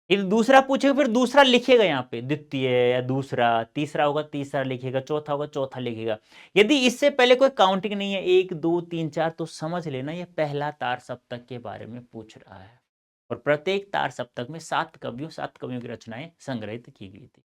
यदि दूसरा पूछेगा फिर दूसरा लिखेगा यहाँ पे, द्वितीय या दूसरा, तीसरा होगा तीसरा लिखेगा, चौथा होगा चौथा लिखेगा। यदि इससे पहले कोई काउंटिंग नहीं है 1 2 3 4, तो समझ लेना ये पहला तार सप्तक के बारे में पूछ रहा है। और प्रत्येक तार सप्तक में 7 कवियों की रचनाएं संग्रहित की गई थी।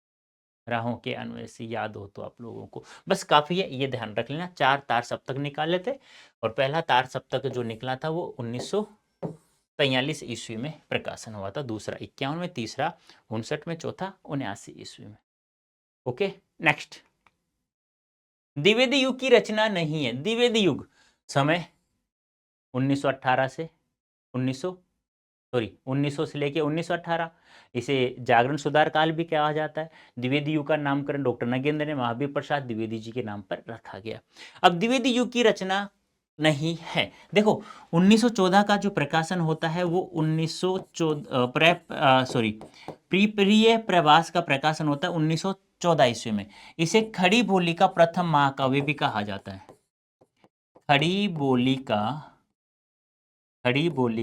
राहों के अन्वय से याद हो तो आप लोगों को बस काफी है, ये ध्यान रख लेना। 4 तार सप्तक निकाले थे और पहला तार सप्तक जो निकला था वो 1943 ईस्वी में प्रकाशन हुआ था, दूसरा 51 में, तीसरा 59 में, चौथा 79 ईस्वी में। ओके, नेक्स्ट, द्विवेदी युग की रचना नहीं है। द्विवेदी युग समय 1918 से 1900 से लेके 1918, इसे जागरण सुधार काल भी कहा जाता है। द्विवेदी युग का नामकरण डॉक्टर नगेंद्र ने महावीर प्रसाद द्विवेदी जी के नाम पर रखा गया। अब द्विवेदी युग की रचना नहीं है। देखो 1914 का जो प्रकाशन होता है वो 1914 प्रिय प्रवास का प्रकाशन होता है 1914 ईस्वी में। इसे खड़ी बोली का प्रथम महाकाव्य भी कहा जाता है। खड़ी बोली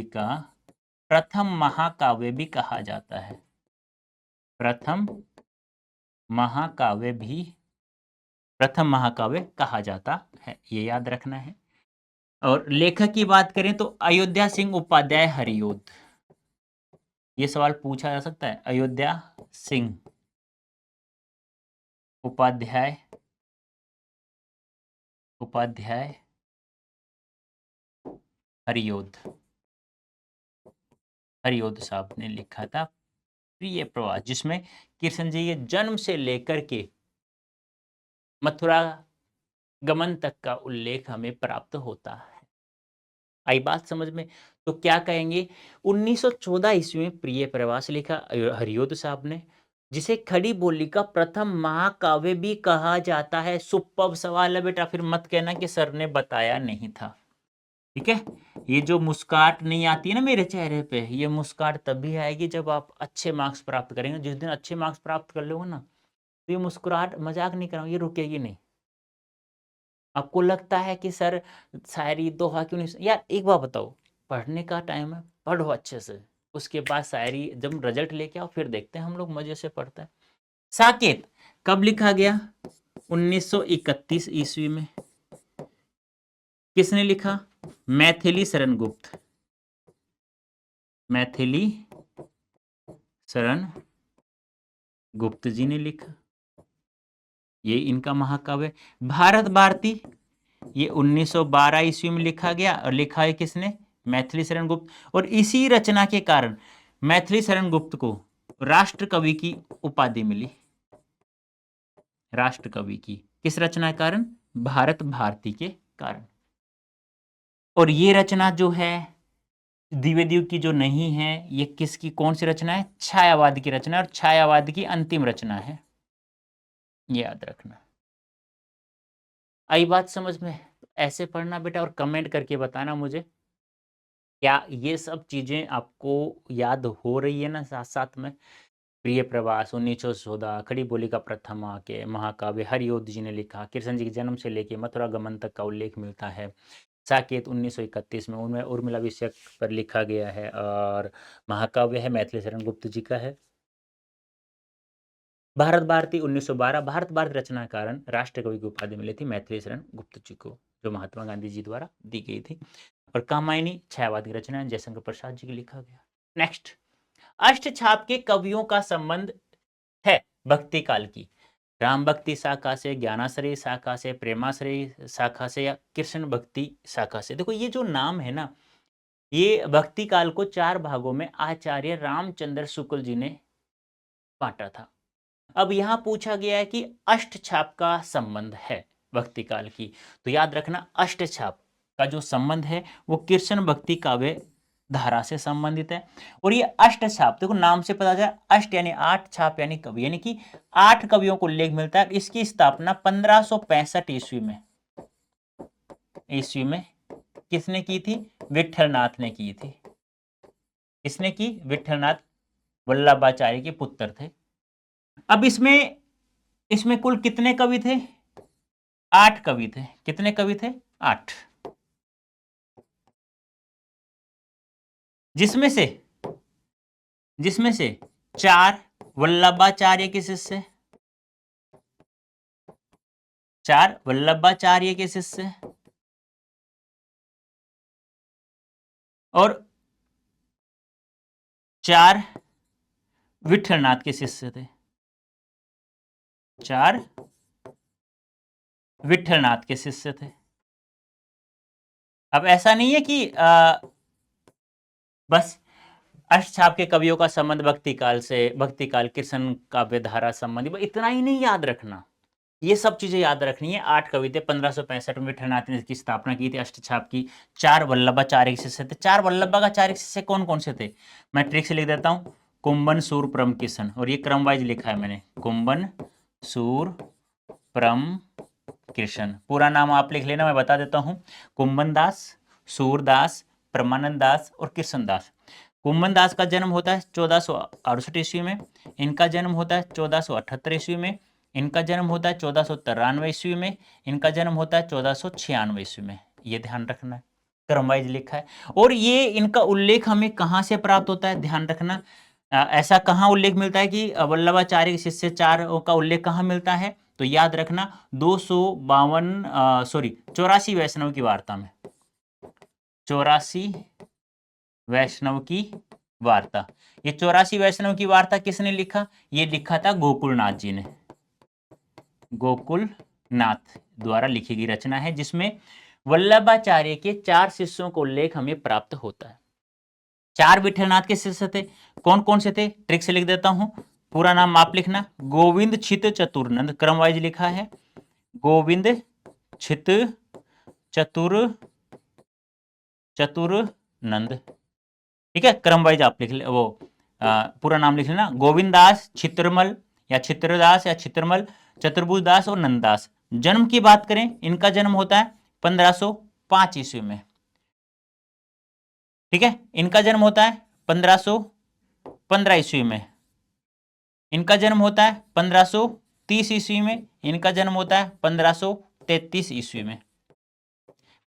का प्रथम महाकाव्य भी कहा जाता है। प्रथम महाकाव्य कहा जाता है, ये याद रखना है। और लेखक की बात करें तो अयोध्या सिंह उपाध्याय हरियोध, ये सवाल पूछा जा सकता है। अयोध्या सिंह उपाध्याय हरियोध साहब ने लिखा था प्रिय प्रवास, जिसमें कृष्ण जी के जन्म से लेकर के मथुरा गमन तक का उल्लेख हमें प्राप्त होता है। आई बात समझ में? तो क्या कहेंगे, 1914 ईस्वी में प्रिय प्रवास लिखा हरियोध साहब ने, जिसे खड़ी बोली का प्रथम महाकाव्य भी कहा जाता है। सुपर्ब सवाल है बेटा, फिर मत कहना कि सर ने बताया नहीं था। ठीक है, ये जो मुस्कुराहट नहीं आती है ना मेरे चेहरे पे, ये मुस्कुराहट तभी आएगी जब आप अच्छे मार्क्स प्राप्त करेंगे। जिस दिन अच्छे मार्क्स प्राप्त कर लोगे ना, तो ये मुस्कुराहट, मजाक नहीं कर रहा हूं, ये रुकेगी नहीं। आपको लगता है कि सर शायरी दोहा क्यों नहीं, यार एक बात बताओ, पढ़ने का टाइम है, पढ़ो अच्छे से, उसके बाद शायरी जब रिजल्ट लेके आओ फिर देखते हैं हम लोग मजे से पढ़ते हैं। साकेत कब लिखा गया? 1931 ईस्वी में। किसने लिखा? मैथिली शरण गुप्त जी ने लिखा। ये इनका महाकाव्य। भारत भारती ये 1912 ईस्वी में लिखा गया और लिखा है किसने? मैथिली शरण गुप्त। और इसी रचना के कारण मैथिली शरण गुप्त को राष्ट्र कवि की उपाधि मिली। राष्ट्र कवि की किस रचना के कारण? भारत भारती के कारण। और ये रचना जो है द्विवेदियों की जो नहीं है, ये किसकी, कौन सी रचना है? छायावाद की रचना, और छायावाद की अंतिम रचना है, ये याद रखना। आई बात समझ में? ऐसे पढ़ना बेटा और कमेंट करके बताना मुझे क्या ये सब चीजें आपको याद हो रही है ना साथ साथ में। प्रिय प्रवास 1914, खड़ी बोली का प्रथम वाक्य, महाकाव्य हरियोध जी ने लिखा, कृष्ण जी के जन्म से लेकर मथुरा गमन तक का उल्लेख मिलता है। साकेत 1931 में उनमें उर्मिलाभिषेक पर लिखा गया है, और महाकाव्य है मैथिली शरण गुप्त जी का है। भारत भारती 1912, भारत भारत रचना के कारण राष्ट्र कवि की उपाधि मिली थी मैथिली शरण गुप्त जी को, जो महात्मा गांधी जी द्वारा दी गई थी। और कामायनी छायावाद की रचना जयशंकर प्रसाद जी की लिखा गया। नेक्स्ट, अष्टछाप के कवियों का संबंध है भक्ति काल की राम भक्ति शाखा से, ज्ञानाश्रय शाखा से, प्रेमाश्रय शाखा से, या कृष्ण भक्ति शाखा से। देखो ये जो नाम है ना, ये भक्ति काल को 4 भागों में आचार्य रामचंद्र शुक्ल जी ने बांटा था। अब यहां पूछा गया है कि अष्टछाप का संबंध है भक्ति काल की, तो याद रखना अष्टछाप का जो संबंध है वो कृष्ण भक्ति काव्य धारा से संबंधित है। और ये अष्टछाप देखो नाम से पता चला, अष्ट यानी 8, छाप यानी कवि, यानी कि 8 कवियों को उल्लेख मिलता है। इसकी स्थापना 1565 ईस्वी में किसने की थी? विठलनाथ ने की थी। किसने की? विठलनाथ वल्लभाचार्य के पुत्र थे। अब इसमें कुल कितने कवि थे? 8 कवि थे। कितने कवि थे? 8। जिसमें से 4 वल्लभाचार्य के शिष्य, 4 वल्लभाचार्य के शिष्य, और 4 विठलनाथ के शिष्य थे। 4 विठलनाथ के शिष्य थे। अब ऐसा नहीं है कि बस अष्टछाप के कवियों का संबंध भक्ति काल से, भक्ति काल कृष्ण काव्य धारा संबंधी, इतना ही नहीं याद रखना, ये सब चीजें याद रखनी है। 8 कवि थे, 1565 में विठलनाथ ने इसकी स्थापना की थी अष्टछाप की। 4 वल्लभाचार्य के शिष्य थे। 4 वल्लभाचार्य के शिष्य कौन कौन से थे? मैं ट्रिक से लिख देता हूं, कुंभन, सूर, प्रम, किशन, और ये क्रम वाइज लिखा है मैंने, कुंभन, सूर, प्रम, कृष्ण। पूरा नाम आप लिख लेना, मैं बता देता हूं, कुंभन दास, सूरदास, परमानंद दास और कृष्ण दास। कुंभन दास का जन्म होता है 1468 ईस्वी में, इनका जन्म होता है 1478 ईस्वी में, इनका जन्म होता है 1493 ईस्वी में, इनका जन्म होता है 1496 ईस्वी में। ये ध्यान रखना है, क्रम वाइज लिखा है। और ये इनका उल्लेख हमें कहां से प्राप्त होता है, ध्यान रखना। ऐसा कहां उल्लेख मिलता है कि वल्लभाचार्य के शिष्य 4 का उल्लेख कहां मिलता है? तो याद रखना 84 वैष्णव की वार्ता में। 84 वैष्णव की वार्ता। ये 84 वैष्णव की वार्ता किसने लिखा? ये लिखा था गोकुलनाथ जी ने। गोकुलनाथ द्वारा लिखी गई रचना है, जिसमें वल्लभाचार्य के 4 शिष्यों का उल्लेख हमें प्राप्त होता है। 4 विठलनाथ के शिष्य थे। कौन कौन से थे? ट्रिक से लिख देता हूं, पूरा नाम आप लिखना, गोविंद छित चतुर्नंद, क्रम वाइज लिखा है, गोविंद छित चतुर्नंद, ठीक है, क्रम वाइज आप लिख ले, वो पूरा नाम लिख लेना, गोविंद दास छित्रमल या छित्रदास या छित्रमल, चतुर्भुज दास और नंददास। जन्म की बात करें, इनका जन्म होता है 1505 ईस्वी में, ठीक है, इनका जन्म होता है 1515 ईस्वी में, इनका जन्म होता है 1530 ईस्वी में, इनका जन्म होता है 1533 ईस्वी में।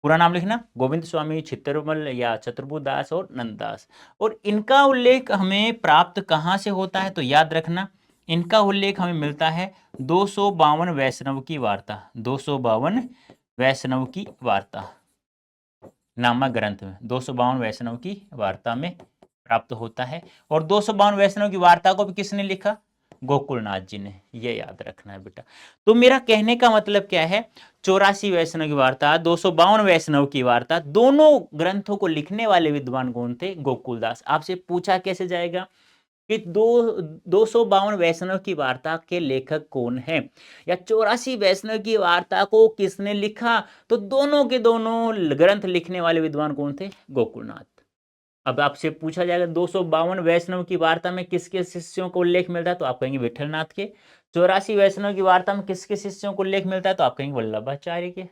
पूरा नाम लिखना, गोविंद स्वामी छित्रमल या चतुर्भुज दास और नंददास। और इनका उल्लेख हमें प्राप्त कहां से होता है? तो याद रखना, इनका उल्लेख हमें मिलता है 252 वैष्णव की वार्ता, 252 वैष्णव की वार्ता नामक ग्रंथ में, 252 वैष्णव की वार्ता में प्राप्त होता है। और 252 वैष्णव की वार्ता को भी किसने लिखा? गोकुलनाथ जी ने, ये याद रखना है बेटा। तो मेरा कहने का मतलब क्या है, 84 वैष्णव की वार्ता, 252 वैष्णव की वार्ता, दोनों ग्रंथों को लिखने वाले विद्वान कौन थे? गोकुलदास। आपसे पूछा कैसे जाएगा कि 252 वैष्णव की वार्ता के लेखक कौन है, या 84 वैष्णव की वार्ता को किसने लिखा? तो दोनों के दोनों ग्रंथ लिखने वाले विद्वान कौन थे? गोकुलनाथ। अब आपसे पूछा जाएगा 252 वैष्णव की वार्ता में किसके शिष्यों को उल्लेख मिलता है, तो आप कहेंगे विठलनाथ के। 84 वैष्णव की वार्ता में किसके शिष्यों को उल्लेख मिलता है, तो आप कहेंगे वल्लभाचार्य के।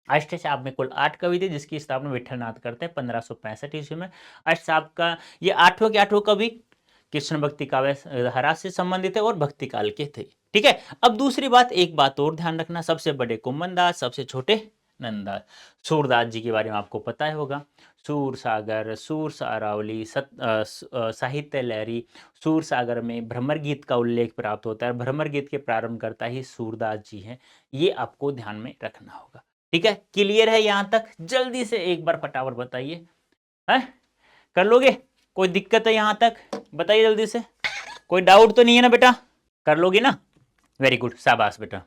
अष्टशाप में कुल 8 कवि थे, जिसकी स्थापना विठलनाथ करते हैं 1565 ईस्वी में। अष्टशाप का ये 8 के 8 कवि कृष्ण भक्ति काव्य धारा से संबंधित है और भक्ति काल के थे। ठीक है। अब दूसरी बात, एक बात और ध्यान रखना, सबसे बड़े कुम्भनदास, सबसे छोटे नंददास। सूरदास जी के बारे में आपको पता ही होगा, सूर सागर, सूर सारावली, साहित्य लहरी। सूर सागर में भ्रमर गीत का उल्लेख प्राप्त होता है, भ्रमर गीत के प्रारंभकर्ता ही सूरदास जी हैं, ये आपको ध्यान में रखना होगा। ठीक है, क्लियर है यहां तक? जल्दी से एक बार फटाफट बताइए, है कर लोगे? कोई दिक्कत है यहां तक? बताइए जल्दी से, कोई डाउट तो नहीं है ना बेटा? कर लोगे ना? वेरी गुड, शाबाश बेटा,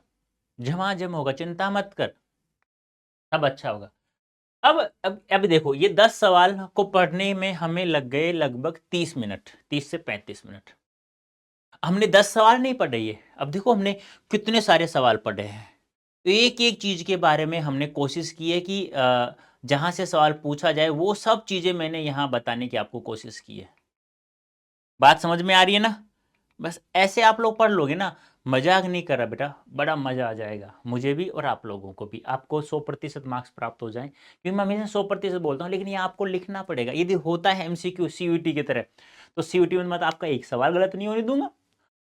झमाझम होगा, चिंता मत कर, सब अच्छा होगा। अब देखो, ये 10 सवाल को पढ़ने में हमें लग गए लगभग 30 मिनट, 30 से 35 मिनट। हमने 10 सवाल नहीं पढ़े ये, अब देखो हमने कितने सारे सवाल पढ़े हैं। तो एक एक चीज के बारे में हमने कोशिश की है कि जहां से सवाल पूछा जाए वो सब चीजें मैंने यहां बताने की आपको कोशिश की है। बात समझ में आ रही है ना? बस ऐसे आप लोग पढ़ लोगे ना, मजाक नहीं कर रहा बेटा, बड़ा मजा आ जाएगा मुझे भी और आप लोगों को भी। आपको 100% मार्क्स प्राप्त हो जाएं, क्योंकि मैं हमेशा 100% बोलता हूँ, लेकिन ये आपको लिखना पड़ेगा। यदि होता है एमसीक्यू सीयूटी की तरह, तो सीयूटी में मत आपका एक सवाल गलत नहीं होने दूंगा,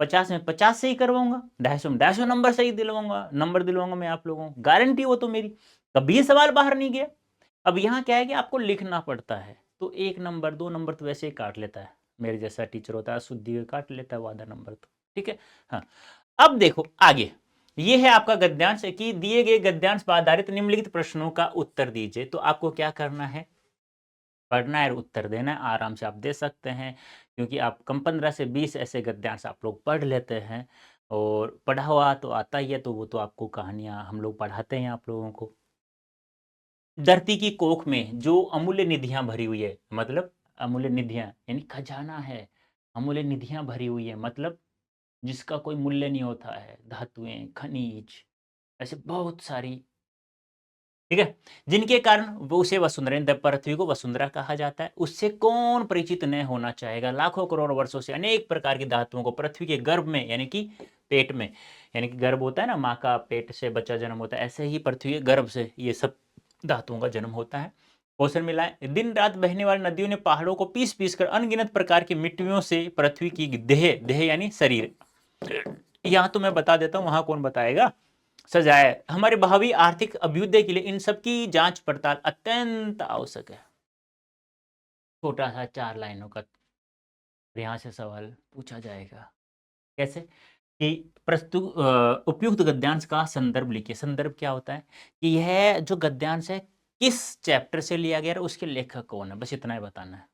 50 में 50 सही करवाऊंगा, 250 में 250 नंबर सही दिलवाऊंगा, नंबर दिलवाऊंगा मैं आप लोगों को, गारंटी वो तो मेरी, कभी ये सवाल बाहर नहीं गया। अब यहाँ क्या है कि आपको लिखना पड़ता है, तो 1 नंबर 2 नंबर तो वैसे ही काट लेता है, मेरे जैसा टीचर होता है शुद्धि काट लेता है आधा नंबर तो। ठीक है, हाँ। अब देखो आगे, ये है आपका गद्यांश कि दिए गए गद्यांश पर आधारित निम्नलिखित प्रश्नों का उत्तर दीजिए। तो आपको क्या करना है, पढ़ना है, उत्तर देना है। आराम से आप दे सकते हैं, क्योंकि आप कम 15 से 20 ऐसे गद्यांश आप लोग पढ़ लेते हैं, और पढ़ा हुआ तो आता ही है, तो वो तो आपको कहानियां हम लोग पढ़ाते हैं आप लोगों को। धरती की कोख में जो अमूल्य निधियां भरी हुई है, मतलब अमूल्य निधियां यानी खजाना है, अमूल्य निधियां भरी हुई है, मतलब जिसका कोई मूल्य नहीं होता है, धातुएं, खनिज, ऐसे बहुत सारी, ठीक है, जिनके कारण वो उसे वसुंधरा, पृथ्वी को वसुंधरा कहा जाता है। उससे कौन परिचित न होना चाहेगा? लाखों करोड़ वर्षों से अनेक प्रकार की धातुओं को पृथ्वी के गर्भ में, यानी कि पेट में, यानी कि गर्भ होता है ना, माँ का पेट से बच्चा जन्म होता है, ऐसे ही पृथ्वी के गर्भ से ये सब धातुओं का जन्म होता है। पोषण मिला है। दिन रात बहने वाली नदियों ने पहाड़ों को पीस पीस कर अनगिनत प्रकार की मिट्टियों से पृथ्वी की देह, देह यानी शरीर, यहां तो मैं बता देता हूं, वहां कौन बताएगा, सजाया है। हमारे भावी आर्थिक अभ्युदय के लिए इन सब की जांच पड़ताल अत्यंत आवश्यक है। छोटा सा 4 लाइनों का यहां से सवाल पूछा जाएगा। कैसे कि प्रस्तुत उपयुक्त गद्यांश का संदर्भ लिखिए। संदर्भ क्या होता है कि यह जो गद्यांश है किस चैप्टर से लिया गया है, उसके लेखक कौन है, बस इतना ही बताना है।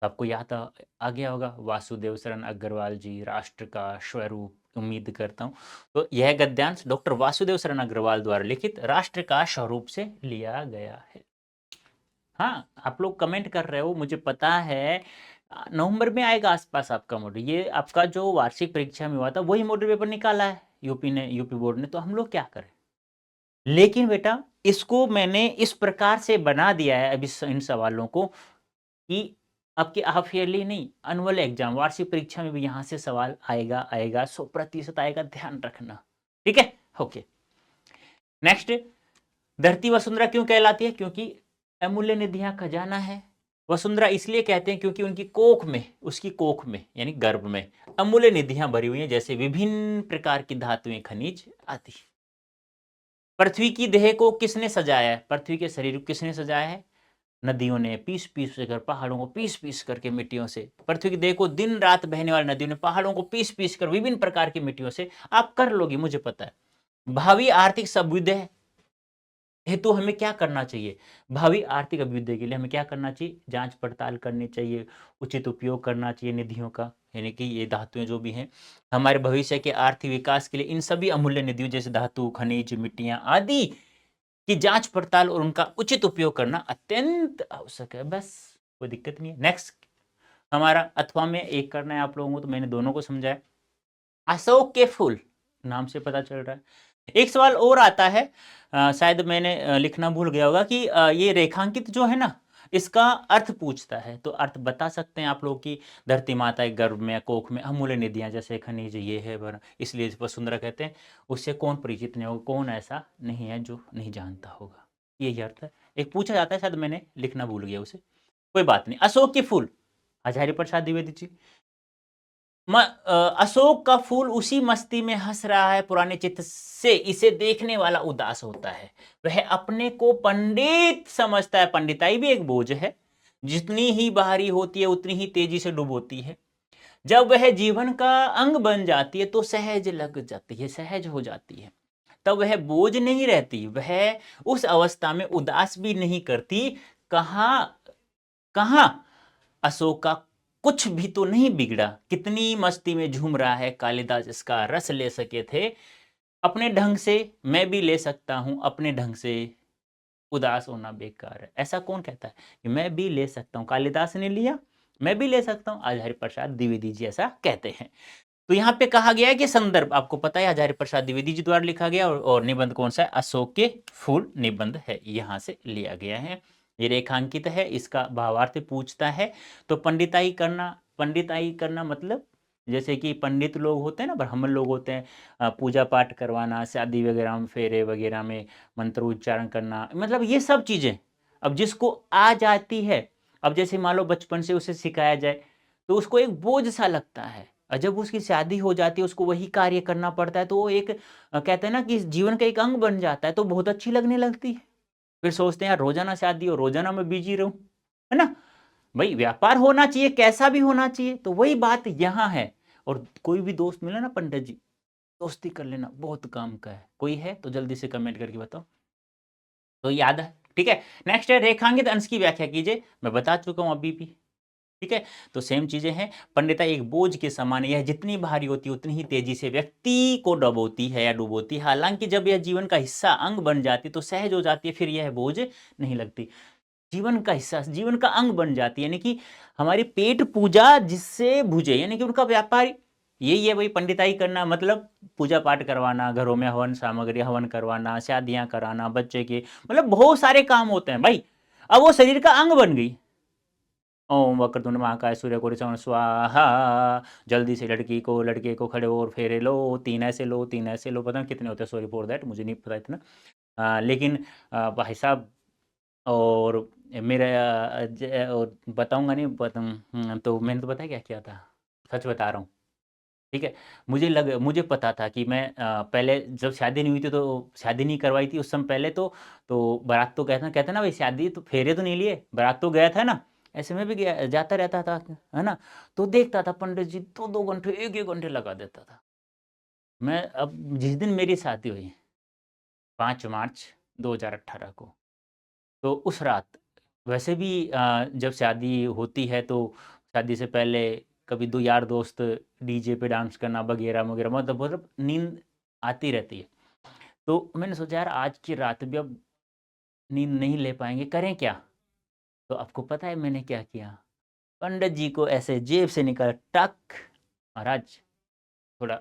आपको याद आ गया होगा, वासुदेव शरण अग्रवाल जी, राष्ट्र का स्वरूप, उम्मीद करता हूँ। तो यह गद्यांश डॉक्टर वासुदेव शरण अग्रवाल द्वारा लिखित राष्ट्र का स्वरूप से लिया गया है। हाँ, आप लोग कमेंट कर रहे हो, मुझे पता है, नवंबर में आएगा आसपास आपका मॉडल। ये आपका जो वार्षिक परीक्षा में हुआ था वही मॉडल पेपर निकाला है यूपी ने, यूपी बोर्ड ने, तो हम लोग क्या करें। लेकिन बेटा इसको मैंने इस प्रकार से बना दिया है अभी इन सवालों को कि आपके हाफ ईयरली नहीं, एनुअल एग्जाम, वार्षिक परीक्षा में भी यहां से सवाल आएगा, आएगा 100% आएगा, ध्यान रखना। ठीक है, ओके। नेक्स्ट, धरती वसुंधरा क्यों कहलाती है? क्योंकि अमूल्य निधियां खजाना है। वसुंधरा इसलिए कहते हैं क्योंकि उनकी कोख में, उसकी कोख में यानी गर्भ में अमूल्य निधियां भरी हुई हैं, जैसे विभिन्न प्रकार की धातुएं, खनिज आदि। पृथ्वी की देह को किसने सजाया है? पृथ्वी के शरीर को किसने सजाया है? नदियों ने पीस पीस कर, पहाड़ों को पीस पीस करके मिट्टियों से, पृथ्वी की देह को दिन रात बहने वाली नदियों ने पहाड़ों को पीस पीस कर विभिन्न प्रकार की मिट्टियों से। आप कर लोगे, मुझे पता है। भावी आर्थिक अभ्युदय हेतु हमें क्या करना चाहिए? भावी आर्थिक अभ्युदय के लिए हमें क्या करना चाहिए? जाँच पड़ताल करनी चाहिए, उचित उपयोग करना चाहिए निधियों का, यानी कि ये धातुएँ जो भी हैं, हमारे भविष्य के आर्थिक विकास के लिए इन सभी अमूल्य निधियों जैसे धातु, खनिज, मिट्टियाँ आदि की जाँच पड़ताल और उनका उचित उपयोग करना अत्यंत आवश्यक है। बस, कोई दिक्कत नहीं है। नेक्स्ट हमारा अथवा में एक करना है आप लोगों को, तो मैंने दोनों को समझाया। अशोक के फूल नाम से पता चल रहा है। एक सवाल और आता है, शायद मैंने लिखना भूल गया होगा कि ये रेखांकित जो है ना, इसका अर्थ पूछता है, तो अर्थ बता सकते हैं आप लोग कि धरती माता एक गर्भ में, कोख में अमूल्य निधियां जैसे खनिज ये है वर, इसलिए इस वसुंधरा कहते हैं। उससे कौन परिचित नहीं होगा, कौन ऐसा नहीं है जो नहीं जानता होगा, यही अर्थ है। एक पूछा जाता है, शायद मैंने लिखना भूल गया उसे, कोई बात नहीं। अशोक के फूल, हजारी प्रसाद द्विवेदी जी। अशोक का फूल उसी मस्ती में हंस रहा है पुराने चित्त से, इसे देखने वाला उदास होता है। वह अपने को पंडित समझता है। पंडिताई भी एक बोझ है, जितनी ही बाहरी होती है उतनी ही तेजी से डुबोती है। जब वह जीवन का अंग बन जाती है तो सहज लग जाती है, सहज हो जाती है। तब वह बोझ नहीं रहती, वह उस अवस्था में उदास भी नहीं करती। कहाँ कहाँ अशोक का कुछ भी तो नहीं बिगड़ा, कितनी मस्ती में झूम रहा है, कालिदास इसका रस ले सके थे। अपने ढंग से मैं भी ले सकता हूं, अपने ढंग से उदास होना बेकार है। ऐसा कौन कहता है कि मैं भी ले सकता हूं? कालिदास ने लिया, मैं भी ले सकता हूं, आचार्य प्रसाद द्विवेदी जी ऐसा कहते हैं। तो यहाँ पे कहा गया है कि संदर्भ आपको पता है, आचार्य प्रसाद द्विवेदी जी द्वारा लिखा गया, और निबंध कौन सा है? अशोक के फूल निबंध है, यहां से लिया गया है। ये रेखांकित है, इसका भावार्थ पूछता है। तो पंडिताई करना मतलब जैसे कि पंडित लोग होते हैं ना, ब्राह्मण लोग होते हैं, पूजा पाठ करवाना, शादी वगैरह में, फेरे वगैरह में मंत्र उच्चारण करना, मतलब ये सब चीजें अब जिसको आ जाती है, अब जैसे मान लो बचपन से उसे सिखाया जाए तो उसको एक बोझ सा लगता है, और जब उसकी शादी हो जाती है उसको वही कार्य करना पड़ता है, तो वो एक कहते हैं ना कि जीवन का एक अंग बन जाता है, तो बहुत अच्छी लगने लगती है। फिर सोचते हैं यार रोजाना शादी हो, रोजाना मैं बिजी रहूं, है ना? भाई व्यापार होना चाहिए, कैसा भी होना चाहिए, तो वही बात यहाँ है। और कोई भी दोस्त मिले ना पंडित जी, दोस्ती कर लेना, बहुत काम का है। कोई है तो जल्दी से कमेंट करके बताओ, तो याद है। ठीक है, नेक्स्ट है रेखांकित अंश की व्याख्या कीजिए। मैं बता चुका हूं अभी भी, ठीक है। तो सेम चीजें हैं। पंडिता एक बोझ के समान है, यह जितनी भारी होती है उतनी ही तेजी से व्यक्ति को डुबोती है या डुबोती है। हालांकि जब यह जीवन का हिस्सा अंग बन जाती है तो सहज हो जाती है, फिर यह बोझ नहीं लगती। जीवन का हिस्सा, जीवन का अंग बन जाती है, यानी कि हमारी पेट पूजा जिससे बुझे, यानी कि उनका व्यापार यही है। भाई पंडिताई करना मतलब पूजा पाठ करवाना, घरों में हवन सामग्री हवन करवाना, शादियां कराना, बच्चे के मतलब बहुत सारे काम होते हैं भाई। अब वो शरीर का अंग बन गई। ओम वक्रतुंड महाकाय सूर्यकोटि समप्रभ स्वाहा। जल्दी से लड़की को लड़के को खड़े हो और फेरे लो, तीन ऐसे लो, तीन ऐसे लो, पता नहीं कितने होते हैं, सॉरी फॉर दैट, मुझे नहीं पता इतना। लेकिन भाई साहब, और मेरा और बताऊंगा नहीं तो मैंने तो पता है क्या किया था, सच बता रहा हूँ। ठीक है, मुझे पता था कि मैं पहले जब शादी नहीं हुई थी, तो शादी नहीं करवाई थी उस समय पहले, तो बारात तो कहते ना भाई, शादी तो फेरे तो नहीं लिए, बारात तो गया था ना। ऐसे में भी गया जाता रहता था, है ना? तो देखता था पंडित जी 2-2 घंटे, 1-1 घंटे लगा देता था। मैं अब जिस दिन मेरी शादी हुई 5 मार्च 2018 को, तो उस रात वैसे भी जब शादी होती है तो शादी से पहले कभी दो यार दोस्त डीजे पे डांस करना वगैरह वगैरह, मतलब नींद आती रहती है। तो मैंने सोचा यार आज की रात भी अब नींद नहीं ले पाएंगे, करें क्या? तो आपको पता है मैंने क्या किया? पंडित जी को ऐसे जेब से निकाला, टक, महाराज थोड़ा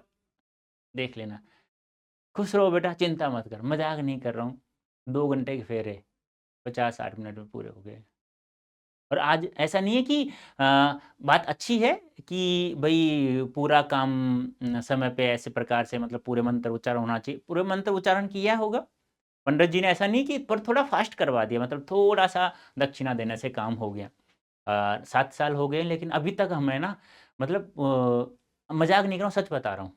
देख लेना, खुश रहो बेटा, चिंता मत कर, मजाक नहीं कर रहा हूँ। 2 घंटे के फेरे 50-60 मिनट में पूरे हो गए। और आज ऐसा नहीं है कि बात अच्छी है कि भाई पूरा काम समय पे ऐसे प्रकार से, मतलब पूरे मंत्र उच्चारण होना चाहिए, पूरे मंत्र उच्चारण किया होगा पंडित जी ने, ऐसा नहीं कि, पर थोड़ा फास्ट करवा दिया, मतलब थोड़ा सा दक्षिणा देने से काम हो गया। 7 साल हो गए लेकिन अभी तक हमें ना, मतलब मजाक नहीं कर रहा हूँ, सच बता रहा हूँ,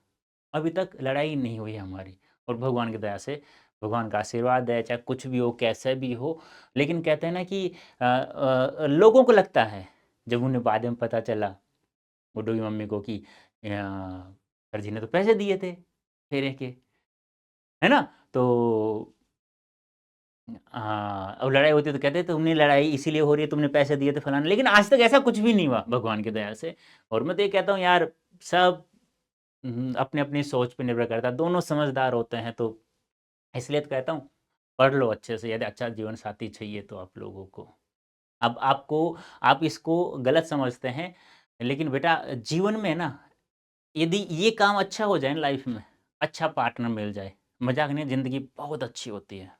अभी तक लड़ाई नहीं हुई है हमारी। और भगवान की दया से, भगवान का आशीर्वाद है, चाहे कुछ भी हो कैसे भी हो। लेकिन कहते हैं ना कि लोगों को लगता है, जब उन्हें बाद में पता चला गुड्डू की मम्मी को कि सर जी ने तो पैसे दिए थे फेरे के, है ना? तो हाँ, और लड़ाई होती है तो कहते हैं तुमने लड़ाई इसीलिए हो रही है, तुमने पैसे दिए थे फलाना, लेकिन आज तक ऐसा कुछ भी नहीं हुआ भगवान की दया से। और मैं तो ये कहता हूँ यार, सब अपनी अपनी सोच पे निर्भर करता है, दोनों समझदार होते हैं, तो इसलिए तो कहता हूँ पढ़ लो अच्छे से, यदि अच्छा जीवन साथी चाहिए तो आप लोगों को। अब आपको, आप इसको गलत समझते हैं, लेकिन बेटा जीवन में ना, यदि ये काम अच्छा हो जाए ना लाइफ में, अच्छा पार्टनर मिल जाए, मजाक नहीं, ज़िंदगी बहुत अच्छी होती है।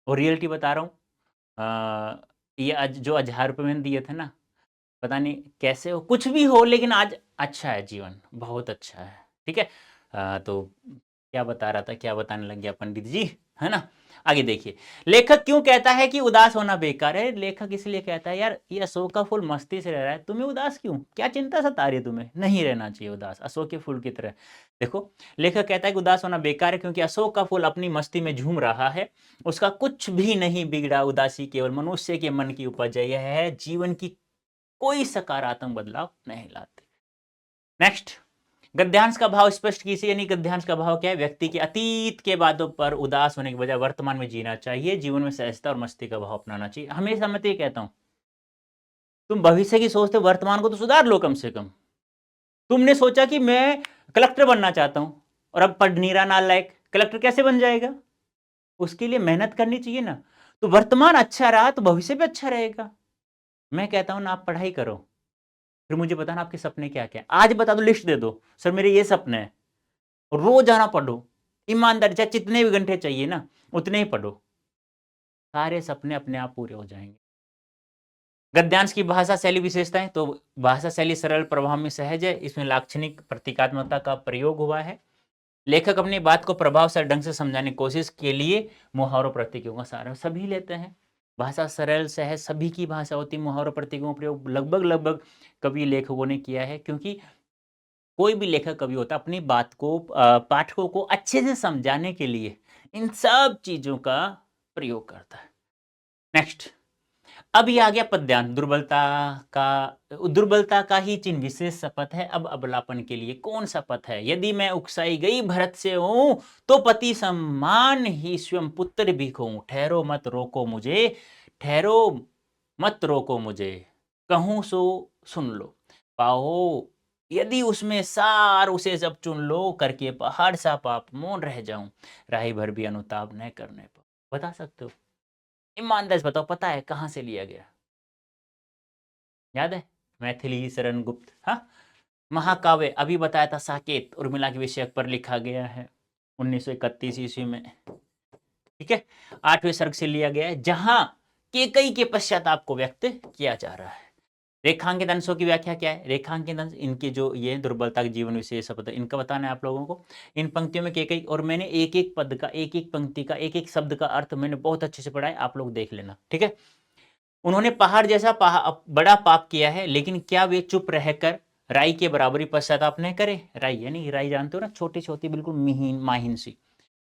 और रियलिटी बता रहा हूँ, ये जो 1000 रुपये मैंने दिए थे ना, पता नहीं कैसे हो, कुछ भी हो, लेकिन आज अच्छा है जीवन, बहुत अच्छा है। ठीक है, तो क्या बता रहा था, क्या बताने लग गया पंडित जी, है ना। आगे देखिए, लेखक क्यों कहता है कि उदास होना बेकार है। लेखक इसलिए कहता है यार, ये अशोक का फूल मस्ती से रह रहा है, तुम्हें उदास क्यों, क्या चिंता सता रही है तुम्हें, नहीं रहना चाहिए उदास, अशोक के फूल की तरह। देखो, लेखक कहता है कि उदास होना बेकार है, क्योंकि अशोक का फूल अपनी मस्ती में झूम रहा है, उसका कुछ भी नहीं बिगड़ा, उदासी केवल मनुष्य के मन की उपज है, यह है जीवन की कोई सकारात्मक बदलाव नहीं लाते। नेक्स्ट, गद्यांश का भाव स्पष्ट कीजिए, यानी गद्यांश का भाव क्या है, व्यक्ति के अतीत के बातों पर उदास होने के बजाय वर्तमान में जीना चाहिए, जीवन में सहजता और मस्ती का भाव अपनाना चाहिए। हमेशा मैं तो ये कहता हूं, तुम भविष्य की सोचते, वर्तमान को तो सुधार लो कम से कम। तुमने सोचा कि मैं कलेक्टर बनना चाहता हूं, और अब पढ़ नहीं रहा नालायक, कलेक्टर कैसे बन जाएगा, उसके लिए मेहनत करनी चाहिए ना। तो वर्तमान अच्छा रहा तो भविष्य भी अच्छा रहेगा। मैं कहता हूं ना, आप पढ़ाई करो, फिर मुझे बताना आपके सपने क्या क्या, आज बता दो, लिस्ट दे दो, सर मेरे ये सपने हैं, रोज आना पढ़ो, ईमानदारी, चाहे जितने भी घंटे चाहिए ना उतने ही पढ़ो, सारे सपने अपने आप पूरे हो जाएंगे। गद्यांश की भाषा शैली विशेषताएं, तो भाषा शैली सरल, प्रभाव में सहज है, इसमें लाक्षणिक प्रतीकात्मकता का प्रयोग हुआ है। लेखक अपनी बात को प्रभावशाली ढंग से समझाने की कोशिश के लिए मुहावरों प्रतीकों का सहारा सभी लेते हैं। भाषा सरल सहज, सभी की भाषा होती है, मुहावरों प्रतीकों का प्रयोग लगभग लगभग कवि लेखकों ने किया है, क्योंकि कोई भी लेखक कवि होता है अपनी बात को पाठकों को अच्छे से समझाने के लिए इन सब चीजों का प्रयोग करता है। नेक्स्ट, अब ये आ गया पद्यांश, दुर्बलता का ही चिन्ह विशेष शपथ है, अब अबलापन के लिए कौन शपथ है, यदि मैं उकसाई गई भरत से हूं, तो पति सम्मान ही स्वयं पुत्र भी कहूं, ठहरो मत रोको मुझे, ठहरो मत रोको मुझे, कहूं सो सुन लो, पाओ यदि उसमें सार, उसे जब चुन लो, करके पहाड़ सा पाप मौन रह जाऊं, राही भर भी अनुताप न करने पर। बता सकते हो, ईमानदारी से बताओ, पता है कहां से लिया गया, याद है, मैथिली शरण गुप्त, हाँ, महाकाव्य अभी बताया था, साकेत उर्मिला के विषय पर लिखा गया है 1931 ईस्वी में। ठीक है, 8वें सर्ग से लिया गया है, जहां केकई के पश्चाताप को व्यक्त किया जा रहा है। रेखांकित अंशों की व्याख्या क्या है, रेखांकित अंश इनके जो ये दुर्बलता के जीवन विशेष शब्द है, इनका बताना है आप लोगों को। इन पंक्तियों में केकई, और मैंने एक एक पद का, एक एक पंक्ति का, एक एक शब्द का अर्थ मैंने बहुत अच्छे से पढ़ा है, आप लोग देख लेना। ठीक है, उन्होंने पहाड़ जैसा बड़ा पाप किया है, लेकिन क्या वे चुप रहकर राई के बराबरी पश्चाताप नहीं करे। राई यानी, राई जानते हो ना, छोटी छोटी बिल्कुल मिहीन माहिन सी,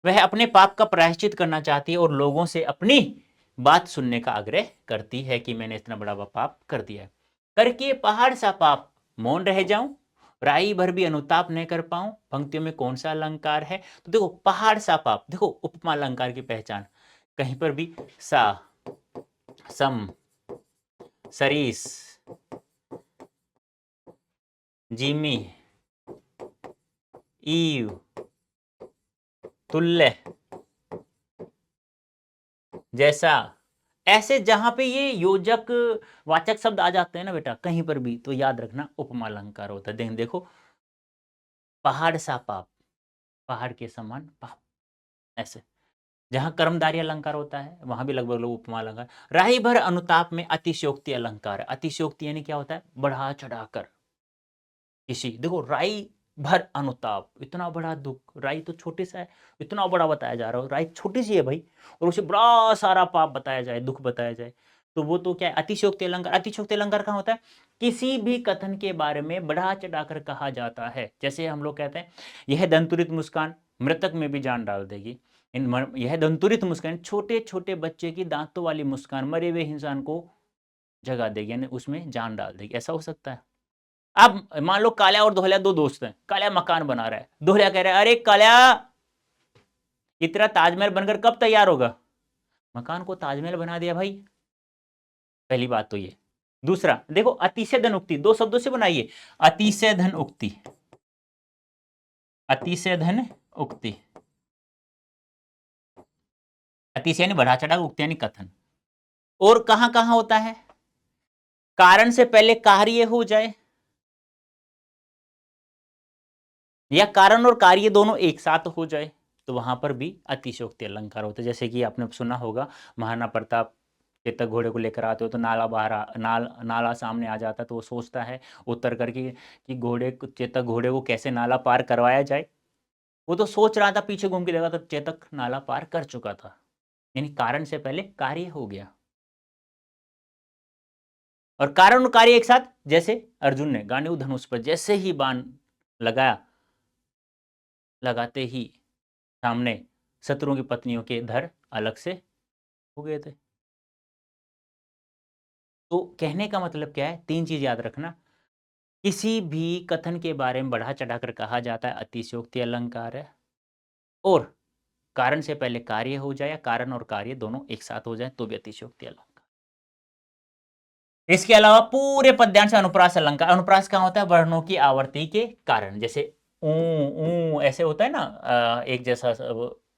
वह अपने पाप का प्रायश्चित करना चाहती है और लोगों से अपनी बात सुनने का आग्रह करती है कि मैंने इतना बड़ा पाप कर दिया है, करके पहाड़ सा पाप मौन रह जाऊं, राई भर भी अनुताप नहीं कर पाऊं। पंक्तियों में कौन सा अलंकार है, तो देखो पहाड़ सा पाप, देखो उपमा अलंकार की पहचान, कहीं पर भी सा, सम, सरीस, जिमी, ईव, तुल्य, जैसा, ऐसे जहां पे ये योजक वाचक शब्द आ जाते हैं ना बेटा कहीं पर भी, तो याद रखना उपमा अलंकार होता है। देखो, पहाड़ सा पाप, पहाड़ के समान पाप, ऐसे। जहां कर्मधारी अलंकार होता है वहां भी लगभग लोग उपमा अलंकार। राही भर अनुताप में अतिशयोक्ति अलंकार, अतिशयोक्ति यानी क्या होता है, बढ़ा चढ़ाकर किसी, देखो राई भर अनुताप, इतना बड़ा दुख, राई तो छोटे सा है, इतना बड़ा बताया जा रहा है, राई छोटी सी है भाई, और उसे बड़ा सारा पाप बताया जाए, दुख बताया जाए, तो वो तो क्या है, अतिशयोक्ति अलंकार। अतिशयोक्ति अलंकार कहाँ होता है, किसी भी कथन के बारे में बढ़ा चढ़ाकर कहा जाता है, जैसे हम लोग कहते हैं यह दंतुरित मुस्कान मृतक में भी जान डाल देगी, यह दंतुरित मुस्कान, छोटे छोटे बच्चे की दांतों वाली मुस्कान मरे हुए इंसान को जगा देगी, यानी उसमें जान डाल देगी, ऐसा हो सकता है। अब मान लो काल्या और दोहलिया दो दोस्त हैं, काल्या मकान बना रहा है, दोहलिया कह रहा है अरे काल्या, इतना ताजमहल बनकर कब तैयार होगा, मकान को ताजमहल बना दिया भाई, पहली बात तो ये। दूसरा देखो, अतिशय धन उक्ति, दो शब्दों से बनाइए, अतिशय धन उक्ति, अतिशय धन उक्ति, अतिशय यानी बढ़ा चढ़ा, उक्ति यानी कथन। और कहां कहां होता है, कारण से पहले कार्य हो जाए, या कारण और कार्य दोनों एक साथ हो जाए, तो वहां पर भी अतिशयोक्ति अलंकार होता है। जैसे कि आपने सुना होगा, महाराणा प्रताप चेतक घोड़े को लेकर आते हो तो नाला बाहर नाला सामने आ जाता, तो वो सोचता है उतर करके कि चेतक घोड़े को कैसे नाला पार करवाया जाए। वो तो सोच रहा था, पीछे घूम के देखा तो चेतक नाला पार कर चुका था, यानी कारण से पहले कार्य हो गया। और कारण और कार्य एक साथ, जैसे अर्जुन ने गांडीव धनुष पर जैसे ही बाण लगाया, लगाते ही सामने शत्रुओं की पत्नियों के धर अलग से हो गए थे। तो कहने का मतलब क्या है, तीन चीज याद रखना, किसी भी कथन के बारे में बढ़ा चढ़ाकर कहा जाता है अतिशयोक्ति अलंकार है, और कारण से पहले कार्य हो जाए, कारण और कार्य दोनों एक साथ हो जाए तो भी अतिशयोक्ति अलंकार। इसके अलावा पूरे पद्यांश अनुप्रास अलंकार, अनुप्रास कहां होता है, वर्णों की आवर्ती के कारण, जैसे ऊ ऐसे होता है ना, एक जैसा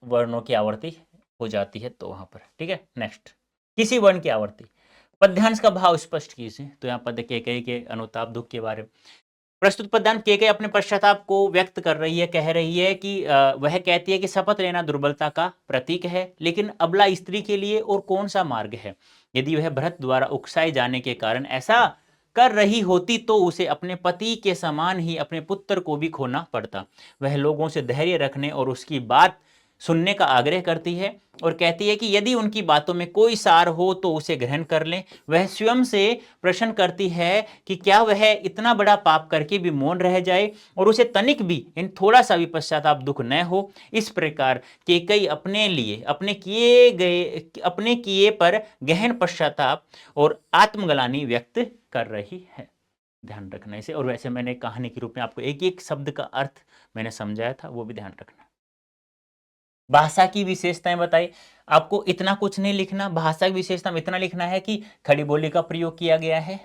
वर्णों की आवर्ती हो जाती है तो वहां पर, ठीक है। नेक्स्ट, किसी वर्ण की आवर्ती, पद्यांश का भाव स्पष्ट कीजिए, तो यहाँ पद कैकेयी के अनुताप दुख के बारे में प्रस्तुत पद्यांश कैकेयी अपने पश्चाताप को व्यक्त कर रही है, कह रही है कि वह कहती है कि शपथ लेना दुर्बलता का प्रतीक है, लेकिन अबला स्त्री के लिए और कौन सा मार्ग है। यदि वह भरत द्वारा उकसाए जाने के कारण ऐसा कर रही होती तो उसे अपने पति के समान ही अपने पुत्र को भी खोना पड़ता। वह लोगों से धैर्य रखने और उसकी बात सुनने का आग्रह करती है और कहती है कि यदि उनकी बातों में कोई सार हो तो उसे ग्रहण कर लें। वह स्वयं से प्रश्न करती है कि क्या वह इतना बड़ा पाप करके भी मौन रह जाए और उसे तनिक भी इन थोड़ा सा भी पश्चाताप दुख न हो। इस प्रकार कैकेयी अपने लिए अपने किए पर गहन पश्चाताप और आत्मग्लानि व्यक्त कर रही है। ध्यान रखना इसे। और वैसे मैंने कहानी के रूप में आपको एक एक शब्द का अर्थ मैंने समझाया था, वो भी ध्यान रखना। भाषा की विशेषताएं बताई, आपको इतना कुछ नहीं लिखना, भाषा की विशेषता में इतना लिखना है कि खड़ी बोली का प्रयोग किया गया है,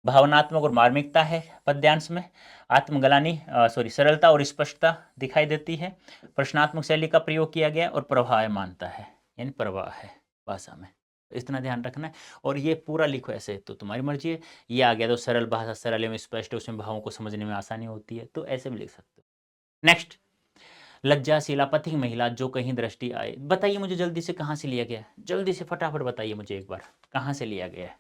भावनात्मक और मार्मिकता है पद्यांश में, आत्मग्लानि सरलता और स्पष्टता दिखाई देती है, प्रश्नात्मक शैली का प्रयोग किया गया और प्रवाहमानता है, यानी प्रवाह है भाषा में, इतना ध्यान रखना है। और ये पूरा लिखो ऐसे तो तुम्हारी मर्जी है, ये आ गया तो सरल भाषा, सरल एवं स्पष्ट, उसमें भावों को समझने में आसानी होती है, तो ऐसे भी लिख सकते हो। नेक्स्ट, लज्जाशीला पथिक महिला जो कहीं दृष्टि आए, बताइए मुझे जल्दी से कहां से लिया गया है, जल्दी से फटाफट बताइए मुझे एक बार, कहां से लिया गया है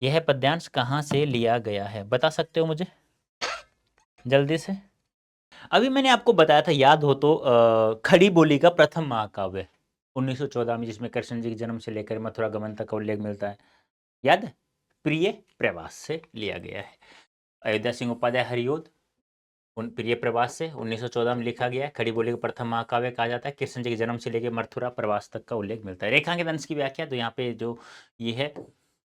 यह पद्यांश, कहां से लिया गया है, बता सकते हो मुझे जल्दी से। अभी मैंने आपको बताया था, याद हो तो, खड़ी बोली का प्रथम महाकाव्य 1914 में, जिसमें कृष्ण जी के जन्म से लेकर मथुरा गमन तक का उल्लेख मिलता है, याद है, प्रिय प्रवास से लिया गया है। अयोध्या सिंह उपाध्याय हरिओद प्रिय प्रवास से 1914 में लिखा गया है। खड़ी बोली का प्रथम महाकाव्य कहा जाता है। कृष्ण जी के जन्म से लेकर मथुरा प्रवास तक का उल्लेख मिलता है। रेखांकित अंश की व्याख्या तो यहाँ पे जो ये है,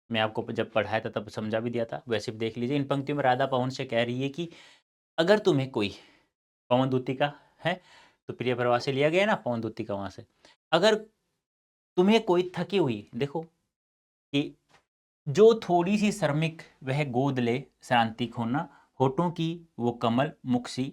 मैं आपको जब पढ़ाया था तब समझा भी दिया था, वैसे भी देख लीजिए। इन पंक्तियों में राधा पवन से कह रही है कि अगर तुम्हें कोई, पवन दूती का है तो प्रिय प्रवास से लिया गया ना, पवन दूती का वहां से, अगर तुम्हें कोई थकी हुई, देखो कि जो थोड़ी सी श्रमिक वह गोद ले श्रांति खोना, होठों की वो कमल मुक्सी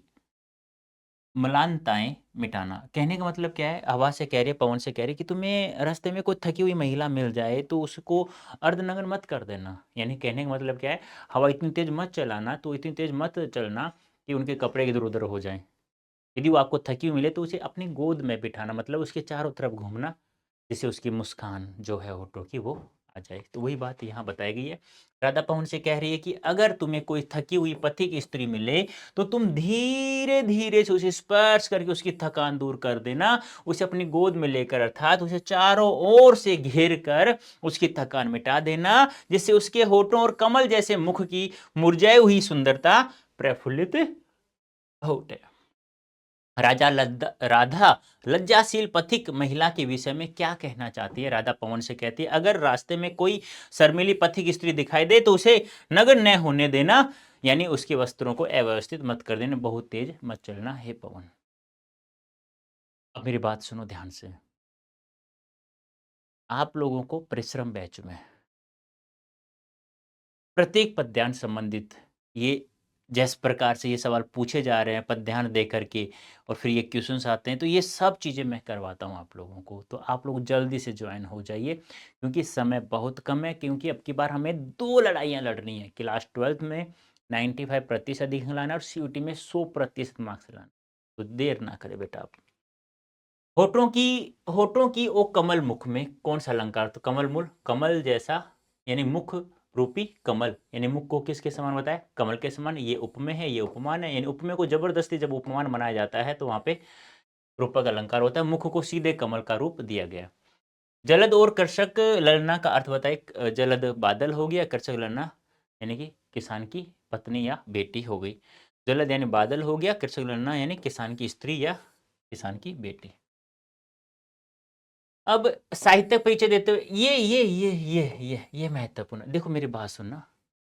मलानताएं मिटाना। कहने का मतलब क्या है, हवा से कह रही है, पवन से कह रही है कि तुम्हें रास्ते में कोई थकी हुई महिला मिल जाए तो उसको अर्धनग्न मत कर देना। यानी कहने का मतलब क्या है, हवा इतनी तेज मत चलाना, तो इतनी तेज मत चलना कि उनके कपड़े इधर उधर हो जाएं। यदि वो आपको थकी हुई मिले तो उसे अपनी गोद में बिठाना, मतलब उसके चारों तरफ घूमना, जिससे उसकी मुस्कान जो है होठों की वो आ जाए। तो वही बात यहाँ बताई गई है। राधा पवन से कह रही है कि अगर तुम्हें कोई थकी हुई पथिक स्त्री मिले तो तुम धीरे धीरे से उसे स्पर्श करके उसकी थकान दूर कर देना, उसे अपनी गोद में लेकर, अर्थात उसे चारों ओर से घेर कर उसकी थकान मिटा देना, जिससे उसके होठों और कमल जैसे मुख की मुरझाई हुई सुंदरता प्रफुल्लित हो उठे। राधा लज्जाशील पथिक महिला के विषय में क्या कहना चाहती है। राधा पवन से कहती है, अगर रास्ते में कोई शर्मिली पथिक स्त्री दिखाई दे तो उसे नग्न न होने देना, यानी उसके वस्त्रों को अव्यवस्थित मत कर देना, बहुत तेज मत चलना हे पवन। अब मेरी बात सुनो ध्यान से। आप लोगों को परिश्रम बैच में प्रत्येक पद्यांश संबंधित ये जिस प्रकार से ये सवाल पूछे जा रहे हैं पद्यांश दे करके और फिर ये क्वेश्चंस आते हैं, तो ये सब चीज़ें मैं करवाता हूँ आप लोगों को। तो आप लोग जल्दी से ज्वाइन हो जाइए क्योंकि समय बहुत कम है, क्योंकि अब की बार हमें 2 लड़ाइयाँ लड़नी है। क्लास 12th में 95% अधिक लाना है और सीयूटी में 100% मार्क्स लाना। तो देर ना करें बेटा आप। होठों की ओ कमल मुख में कौन सा अलंकार? तो कमल मूल, कमल जैसा यानी मुख रूपी कमल, यानी मुख को किसके समान बताया? कमल के समान। ये उपमेय है, ये उपमान है, यानी उपमेय को जबरदस्ती जब उपमान बनाया जाता है तो वहां पे रूपक अलंकार होता है। मुख को सीधे कमल का रूप दिया गया। जलद और कृषक ललना का अर्थ बताए। जलद बादल हो गया, कृषक ललना यानी कि किसान की पत्नी या बेटी हो गई। जलद यानी बादल हो गया, कृषक ललना यानी किसान की स्त्री या किसान की बेटी। अब साहित्य परिचय देते हुए ये महत्वपूर्ण है। देखो मेरी बात सुनना।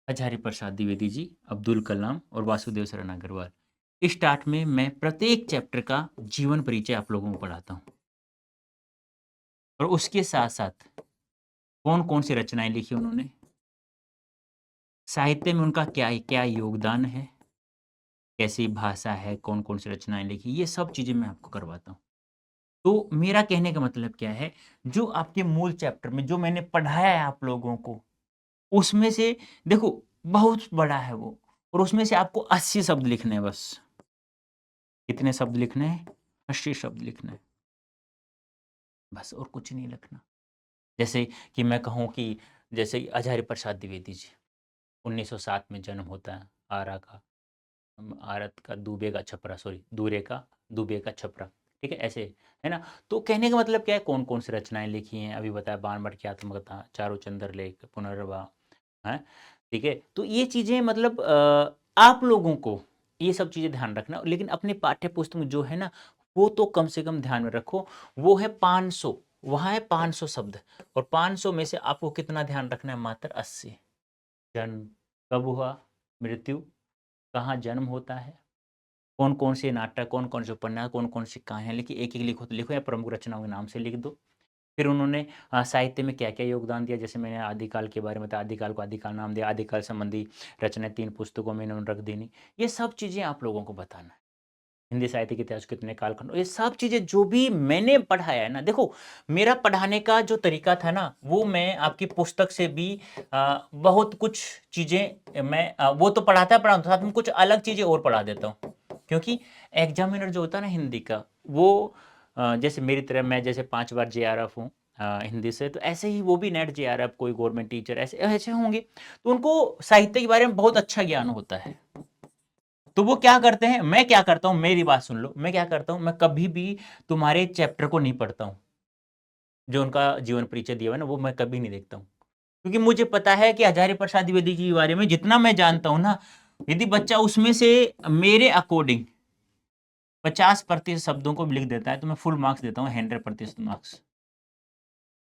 हजारी प्रसाद द्विवेदी जी, अब्दुल कलाम और वासुदेव शरण अग्रवाल। स्टार्ट में मैं प्रत्येक चैप्टर का जीवन परिचय आप लोगों को पढ़ाता हूँ और उसके साथ साथ कौन कौन सी रचनाएं लिखी उन्होंने, साहित्य में उनका क्या क्या योगदान है, कैसी भाषा है, कौन कौन सी रचनाएं लिखी, ये सब चीजें मैं आपको करवाता हूँ। तो मेरा कहने का मतलब क्या है, जो आपके मूल चैप्टर में जो मैंने पढ़ाया है आप लोगों को, उसमें से देखो बहुत बड़ा है वो, और उसमें से आपको 80 शब्द लिखने हैं बस। कितने शब्द लिखने हैं? 80 शब्द लिखने हैं बस, और कुछ नहीं लिखना। जैसे कि मैं कहूँ कि जैसे हजारी प्रसाद द्विवेदी जी, 1907 में जन्म होता है, आरत का दुबे का छपरा, सॉरी दूरे का दुबे का छपरा, ठीक है, ऐसे है ना। तो कहने का मतलब क्या है, कौन कौन सी रचनाएं लिखी हैं अभी बताया, बाणभट्ट की आत्मकथा, चारों चंद्र लेख, पुनर्वा, है, ठीक है। तो ये चीजें मतलब आप लोगों को ये सब चीजें ध्यान रखना, लेकिन अपने पाठ्य पुस्तक में जो है ना, वो तो कम से कम ध्यान में रखो। वो है 500, वहां है 500 शब्द, और 500 में से आपको कितना ध्यान रखना है? मात्र 80। जन्म कब हुआ, मृत्यु, कहाँ जन्म होता है, कौन कौन से नाटक, कौन कौन से उपन्यास, कौन कौन सी कहानियां लिखी, एक एक लिखो तो लिखो, या प्रमुख रचनाओं के नाम से लिख दो। फिर उन्होंने साहित्य में क्या-क्या योगदान दिया, जैसे मैंने आदिकाल के बारे में बताया, आदिकाल को आदिकाल नाम दिया, आदिकाल संबंधी रचनाएँ 3 पुस्तकों में इन्होंने रख देनी। ये सब चीज़ें आप लोगों को बताना है। हिंदी साहित्य के इतिहास कितने कालखंड, ये सब चीज़ें जो भी मैंने पढ़ाया है ना, देखो मेरा पढ़ाने का जो तरीका था ना, वो मैं आपकी पुस्तक से भी बहुत कुछ चीज़ें मैं वो तो पढ़ाता साथ में कुछ अलग चीज़ें और पढ़ा देता हूँ। क्योंकि एग्ज़ामिनर जो होता है ना हिंदी का, वो जैसे मेरी तरह मैं जैसे 5 बार जेआरएफ हूँ हिंदी से, तो ऐसे ही वो भी नेट जेआरएफ, कोई गवर्नमेंट टीचर ऐसे ऐसे होंगे, तो उनको साहित्य के बारे में बहुत अच्छा ज्ञान होता है। तो वो क्या करते हैं, मैं क्या करता हूं, मेरी बात सुन लो, मैं क्या करता हूं, मैं कभी भी तुम्हारे चैप्टर को नहीं पढ़ता हूं, जो उनका जीवन परिचय दिया हुआ है ना, वो मैं कभी नहीं देखता हूं, क्योंकि मुझे पता है कि हजारी प्रसाद द्विवेदी जी के बारे में जितना मैं जानता हूं ना, यदि बच्चा उसमें से मेरे अकॉर्डिंग 50% शब्दों को भी लिख देता है तो मैं फुल मार्क्स देता हूँ, 100% मार्क्स।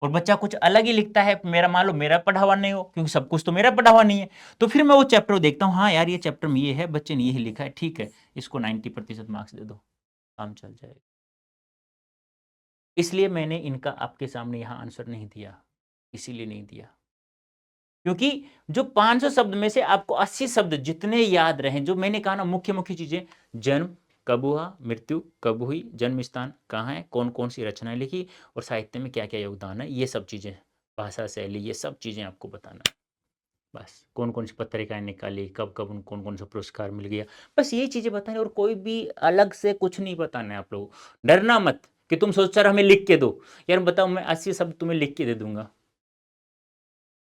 और बच्चा कुछ अलग ही लिखता है, मेरा मान लो मेरा पढ़ा हुआ नहीं हो, क्योंकि सब कुछ तो मेरा पढ़ा हुआ नहीं है, तो फिर मैं वो चैप्टर देखता हूँ, हाँ यार ये चैप्टर में ये है, बच्चे ने ये लिखा है, ठीक है, इसको 90% मार्क्स दे दो, काम चल जाएगा। इसलिए मैंने इनका आपके सामने यहाँ आंसर नहीं दिया, इसीलिए नहीं दिया क्योंकि जो 500 शब्द में से आपको 80 शब्द जितने याद रहे, जो मैंने कहा ना मुख्य मुख्य चीजें, जन्म कब हुआ, मृत्यु कब हुई, जन्म स्थान कहाँ है, कौन कौन सी रचनाएं लिखी, और साहित्य में क्या क्या योगदान है, ये सब चीजें, भाषा शैली, ये सब चीजें आपको बताना है। बस कौन कौन सी पत्रिकाएं निकाली, कब कब उन कौन कौन सा पुरस्कार मिल गया, बस ये चीजें बतानी, और कोई भी अलग से कुछ नहीं बताना है आप लोगों को। डरना मत कि तुम सोच सर हमें लिख के दो, यार बताओ मैं 80 शब्द तुम्हें लिख के दे दूंगा,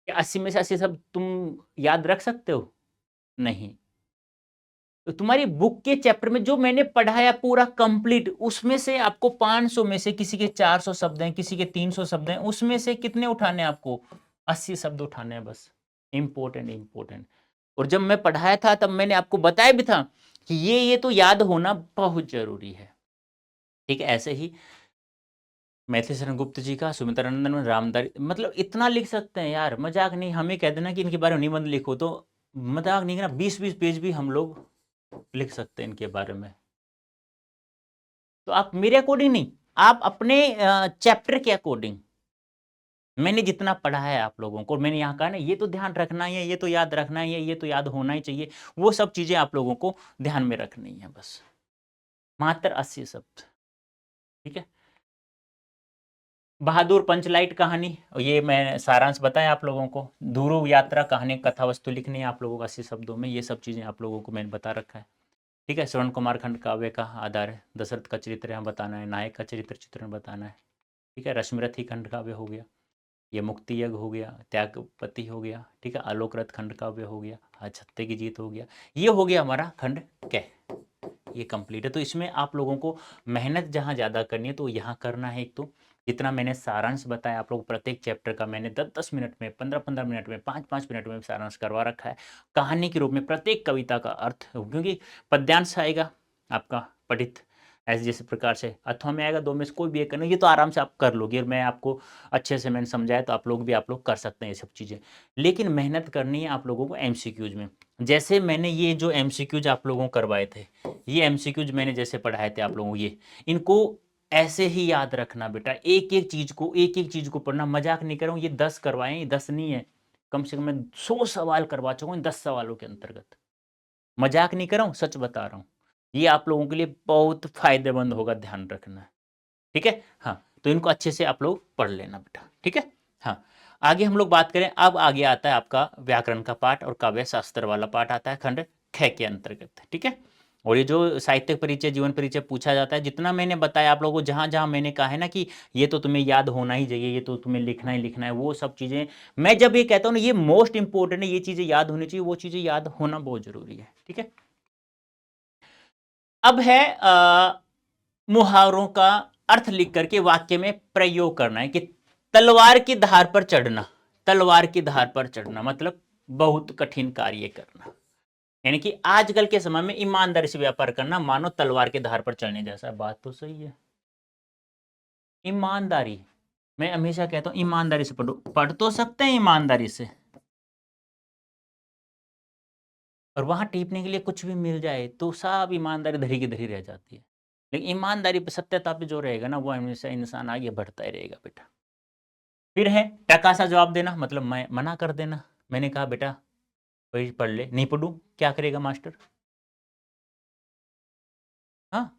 क्या 80 में से 80 शब्द तुम याद रख सकते हो? नहीं। तो तुम्हारी बुक के चैप्टर में जो मैंने पढ़ाया पूरा कंप्लीट, उसमें से आपको 500 में से किसी के 400 शब्द हैं, किसी के 300 शब्द हैं, उसमें से कितने उठाने हैं आपको? 80 शब्द उठाने हैं बस। Important important. और जब मैं पढ़ाया था तब मैंने आपको बताया भी था कि ये तो याद होना बहुत जरूरी है। ठीक है, ऐसे ही मैथिली शरण गुप्त जी का, सुमित्रानंदन रामधारी, मतलब इतना लिख सकते हैं यार, मजाक नहीं। हमें कह देना कि इनके बारे में निबंध लिखो तो मजाक नहीं करना, 20-20 पेज भी हम लोग लिख सकते हैं इनके बारे में। तो आप मेरे अकॉर्डिंग नहीं, आप अपने चैप्टर के अकॉर्डिंग मैंने जितना पढ़ा है आप लोगों को, मैंने यहाँ कहा ना ये तो ध्यान रखना ही है, ये तो याद रखना ही है, ये तो याद होना ही चाहिए, वो सब चीज़ें आप लोगों को ध्यान में रखनी है बस। मात्र 80 शब्द, ठीक है। बहादुर पंचलाइट कहानी, ये मैं सारांश बताया आप लोगों को। ध्रुव यात्रा कहानी कथा वस्तु लिखनी है आप लोगों को 80 शब्दों में, ये सब चीज़ें आप लोगों को मैंने बता रखा है, ठीक है। श्रवण कुमार खंड काव्य का आधार है, दशरथ का चरित्र यहाँ बताना है, नायक का चरित्र चित्रण बताना है, ठीक है। रश्मिरथी खंड काव्य हो गया, ये मुक्ति यज्ञ हो गया, त्यागपति हो गया, ठीक है। आलोक रथ खंड काव्य हो गया, छत्ते की जीत हो गया, ये हो गया हमारा खंड कै, ये कंप्लीट है। तो इसमें आप लोगों को मेहनत जहाँ ज़्यादा करनी है तो यहाँ करना है। एक तो जितना मैंने सारांश बताया आप लोग प्रत्येक चैप्टर का, मैंने 10-10 मिनट में, 15-15 मिनट में, 5-5 मिनट में सारांश करवा रखा है कहानी के रूप में, प्रत्येक कविता का अर्थ, क्योंकि पद्यांश आएगा आपका पठित ऐसे जैसे प्रकार से, अथवा में आएगा, दो में से कोई भी एक करना, ये तो आराम से आप कर लोगे, और मैं आपको अच्छे से मैंने समझाया तो आप लोग कर सकते हैं ये सब चीज़ें। लेकिन मेहनत करनी है आप लोगों को एमसीक्यूज में। जैसे मैंने ये जो एमसीक्यूज आप लोगों को करवाए थे, ये एमसीक्यूज मैंने जैसे पढ़ाए थे आप लोगों को, ये इनको ऐसे ही याद रखना बेटा, एक एक चीज को पढ़ना। मजाक नहीं कर रहा हूँ, ये 10 करवाए, 10 नहीं है, कम से कम मैं 100 सवाल करवा चुका हूँ 10 सवालों के अंतर्गत। मजाक नहीं कर रहा हूँ, सच बता रहा हूँ। ये आप लोगों के लिए बहुत फायदेमंद होगा, ध्यान रखना, ठीक है। हाँ, तो इनको अच्छे से आप लोग पढ़ लेना बेटा, ठीक है। हाँ, आगे हम लोग बात करें, अब आगे आता है आपका व्याकरण का पाठ और काव्य शास्त्र वाला पाठ आता है खंड ख के अंतर्गत, ठीक है। और ये जो साहित्य परिचय, जीवन परिचय पूछा जाता है, जितना मैंने बताया आप लोगों को, जहां जहां मैंने कहा है ना कि ये तो तुम्हें याद होना ही चाहिए, ये तो तुम्हें लिखना ही लिखना है, वो सब चीजें मैं जब ये कहता हूँ ना ये मोस्ट इंपॉर्टेंट है, ये चीजें याद होनी चाहिए, वो चीजें याद होना बहुत जरूरी है, ठीक है। अब है मुहावरों का अर्थ लिख करके वाक्य में प्रयोग करना है कि तलवार की धार पर चढ़ना, तलवार की धार पर चढ़ना मतलब बहुत कठिन कार्य करना, यानी कि आजकल के समय में ईमानदारी से व्यापार करना मानो तलवार की धार पर चढ़ने जैसा। बात तो सही है, ईमानदारी, मैं हमेशा कहता हूं ईमानदारी से पढ़ो, पढ़ तो सकते हैं ईमानदारी से, और वहां टीपने के लिए कुछ भी मिल जाए तो सब ईमानदारी धरी की धरी रह जाती है। लेकिन ईमानदारी पे, सत्यता पे जो रहेगा ना, वो हमेशा इंसान आगे बढ़ता ही रहेगा बेटा। फिर है टका सा जवाब देना, मतलब मैं मना कर देना, मैंने कहा बेटा वही पढ़ ले, नहीं पढ़ू क्या करेगा मास्टर। हाँ,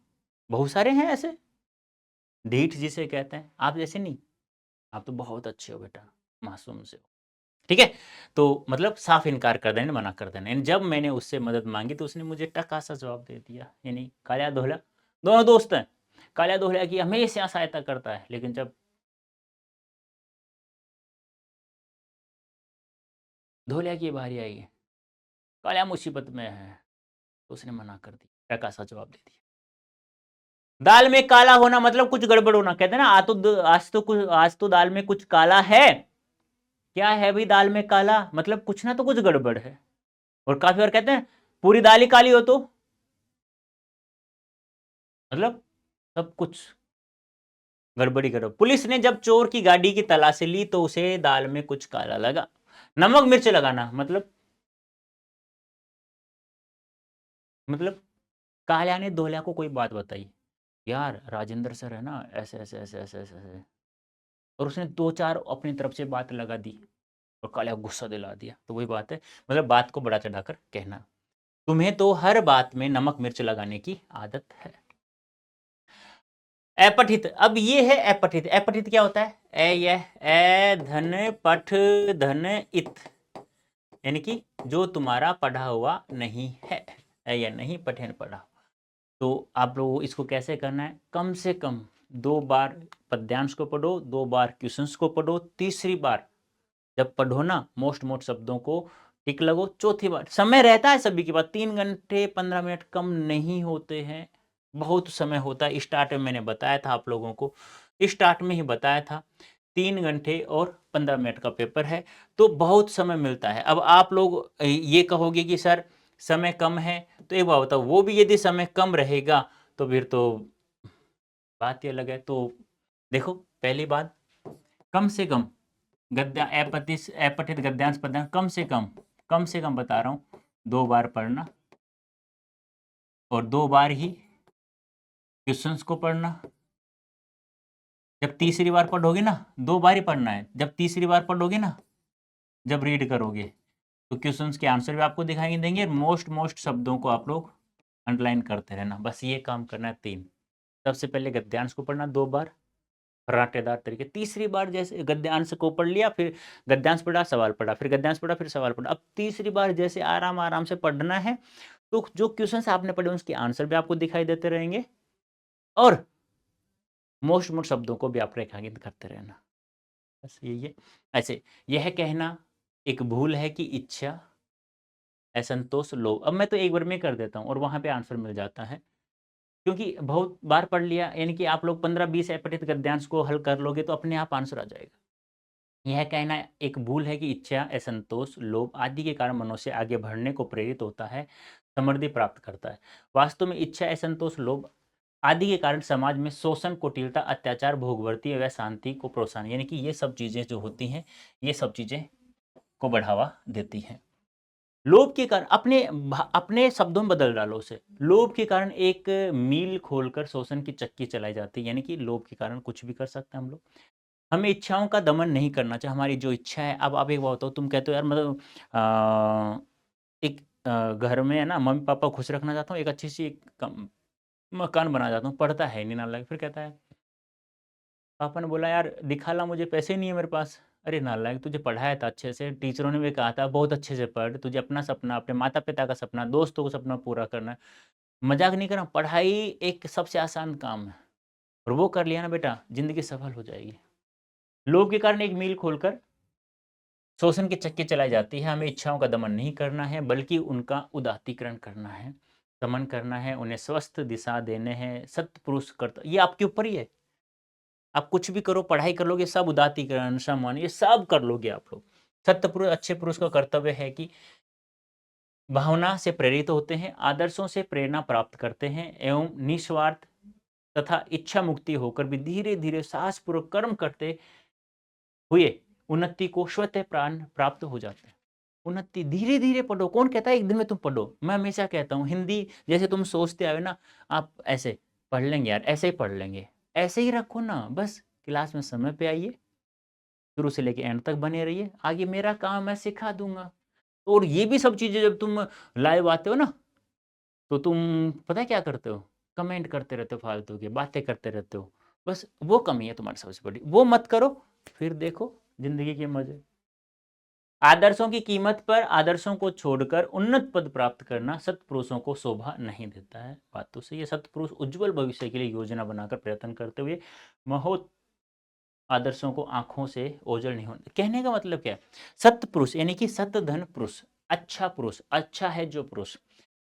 बहुत सारे हैं ऐसे, ढीठ जिसे कहते हैं, आप जैसे नहीं, आप तो बहुत अच्छे हो बेटा, मासूम से हो, ठीक है। तो मतलब साफ इनकार कर देना, मना कर देना। यानी जब मैंने उससे मदद मांगी तो उसने मुझे टका सा जवाब दे दिया। यानी कालिया दोहला दोनों दोस्त हैं, कालिया दोहला की हमेशा सहायता करता है, लेकिन जब धोलिया की बारी आई, कालिया मुसीबत में है, तो उसने मना कर दिया, टका सा जवाब दे दिया। दाल में काला होना मतलब कुछ गड़बड़ होना, कहते हैं ना आज तो दाल में कुछ काला है। क्या है भाई दाल में काला, मतलब कुछ ना तो कुछ गड़बड़ है। और काफी बार कहते हैं पूरी दाल ही काली हो तो मतलब सब कुछ गड़बड़ी करो। पुलिस ने जब चोर की गाड़ी की तलाशी ली तो उसे दाल में कुछ काला लगा। नमक मिर्च लगाना मतलब कालिया ने दोहलिया को कोई बात बताई, यार राजेंद्र सर है ना ऐसे ऐसे ऐसे ऐसे ऐसे ऐसे, और उसने दो चार अपनी तरफ से बात लगा दी और कालिया को गुस्सा दिला दिया। तो वही बात है, मतलब बात को बड़ा चढ़ाकर कहना। तुम्हें तो हर बात में नमक मिर्च लगाने की आदत है। अपठित, अब ये है अपठित। अपठित क्या होता है, यह ए धन पठ धन इत, यानी कि जो तुम्हारा पढ़ा हुआ नहीं है, या नहीं पठन पढ़ा। तो आप लोग इसको कैसे करना है, कम से कम 2 बार पद्यांश को पढ़ो, 2 बार क्वेश्चंस को पढ़ो, तीसरी बार जब पढ़ो ना मोस्ट मोस्ट शब्दों को टिक लगो, चौथी बार समय रहता है सभी के पास, 3 घंटे 15 मिनट कम नहीं होते हैं, बहुत समय होता है। स्टार्ट में मैंने बताया था आप लोगों को, स्टार्ट में ही बताया था 3 घंटे और 15 मिनट का पेपर है, तो बहुत समय मिलता है। अब आप लोग ये कहोगे कि सर समय कम है, तो एक बात बताओ, वो भी यदि समय कम रहेगा तो फिर तो बात ही अलग है। तो देखो पहली बात, कम से कम गद्या अपठित गद्यांश पद्यांश कम से कम बता रहा हूँ 2 बार पढ़ना, और 2 बार ही क्वेश्चंस को पढ़ना, जब तीसरी बार पढ़ोगे ना, 2 बार ही पढ़ना है। जब तीसरी बार पढ़ोगे ना, जब रीड करोगे, तो क्वेश्चंस के आंसर भी आपको दिखाई देंगे। मोस्ट शब्दों को आप लोग अंडरलाइन करते रहना, बस ये काम करना है 3। सबसे पहले गद्यांश को पढ़ना 2 बार फर्राटेदार तरीके। तीसरी बार जैसे गद्यांश को पढ़ लिया, फिर गद्यांश पढ़ा, सवाल पढ़ा, फिर गद्यांश पढ़ा, फिर सवाल पढ़ा। अब तीसरी बार जैसे आराम से पढ़ना है, तो जो क्वेश्चंस आपने पढ़े उसके आंसर भी आपको दिखाई देते रहेंगे, और मोस्ट शब्दों को भी आप रेखांकित करते रहना। बस यही है। ऐसे यह कहना एक भूल है कि इच्छा, असंतोष, लोभ। अब मैं तो एक बार में कर देता हूँ और वहां पे आंसर मिल जाता है, क्योंकि बहुत बार पढ़ लिया, यानी कि आप लोग 15-20 अपठित गद्यांश को हल कर लोगे तो अपने आप आंसर आ जाएगा। यह कहना एक भूल है कि इच्छा, असंतोष, लोभ आदि के कारण मनुष्य आगे बढ़ने को प्रेरित होता है, समृद्धि प्राप्त करता है। वास्तव में इच्छा, असंतोष, लोभ आदि के कारण समाज में शोषण, कुटिलता, अत्याचार, भोगवृत्ति व शांति को प्रोत्साहन, यानी कि ये सब चीजें जो होती हैं, ये सब चीजें को बढ़ावा देती हैं। लोभ के कारण, अपने शब्दों में बदल डालो उसे। लोभ के कारण एक मील खोलकर शोषण की चक्की चलाई जाती है, यानी कि लोभ के कारण कुछ भी कर सकते हैं हम लोग। हमें इच्छाओं का दमन नहीं करना चाहिए। हमारी जो इच्छा है, अब आप एक बात बताओ, तुम कहते हो यार मतलब एक घर में है ना, मम्मी पापा खुश रखना चाहता हूँ, एक अच्छी सी मकान बना जाता हूँ, पढ़ता है नहीं नालायक, फिर कहता है पापा ने बोला यार दिखा ला, मुझे पैसे नहीं है मेरे पास। अरे नालायक, तुझे पढ़ाया था अच्छे से, टीचरों ने भी कहा था बहुत अच्छे से पढ़, तुझे अपना सपना, अपने माता पिता का सपना, दोस्तों का सपना पूरा करना है। मजाक नहीं कर रहा, पढ़ाई एक सबसे आसान काम है, और वो कर लिया ना बेटा, जिंदगी सफल हो जाएगी। लोभ के कारण एक मील खोलकर शोषण की चक्की चलाई जाती है। हमें इच्छाओं का दमन नहीं करना है, बल्कि उनका उदात्तीकरण करना है, दमन करना है, उन्हें स्वस्थ दिशा देने हैं। सत्पुरुष कर्ता, ये आपके ऊपर ही है। आप कुछ भी करो, पढ़ाई कर लोगे, सब उदात्तीकरण, सम्मान, ये सब कर लोगे आप लोग। सत्य पुरुष, अच्छे पुरुष का कर्तव्य है कि भावना से प्रेरित होते हैं, आदर्शों से प्रेरणा प्राप्त करते हैं, एवं निस्वार्थ तथा इच्छा मुक्ति होकर भी धीरे धीरे साहसपूर्वक कर्म करते हुए उन्नति को स्वतः प्राण प्राप्त हो जाते हैं। उन्नति धीरे धीरे पढ़ो। कौन कहता है एक दिन में तुम पढ़ो? मैं हमेशा कहता हूँ, हिंदी जैसे तुम सोचते आए ना, आप ऐसे पढ़ लेंगे यार, ऐसे ही पढ़ लेंगे, ऐसे ही रखो ना, बस क्लास में समय पे आइए, शुरू से लेके एंड तक बने रहिए, आगे मेरा काम मैं सिखा दूंगा। और ये भी सब चीजें जब तुम लाइव आते हो ना, तो तुम पता है क्या करते हो? कमेंट करते रहते हो, फालतू की बातें करते रहते हो। बस वो कमी है तुम्हारी सबसे बड़ी, वो मत करो, फिर देखो जिंदगी के मजे। आदर्शों की कीमत पर आदर्शों को छोड़कर उन्नत पद प्राप्त करना सत्पुरुषों को शोभा नहीं देता है। बात तो सही है। सत्पुरुष उज्जवल भविष्य के लिए योजना बनाकर प्रयत्न करते हुए महोत आदर्शों को आंखों से ओझल नहीं होने। कहने का मतलब क्या है? सत्पुरुष यानी कि सतधन पुरुष, अच्छा पुरुष, अच्छा है जो पुरुष।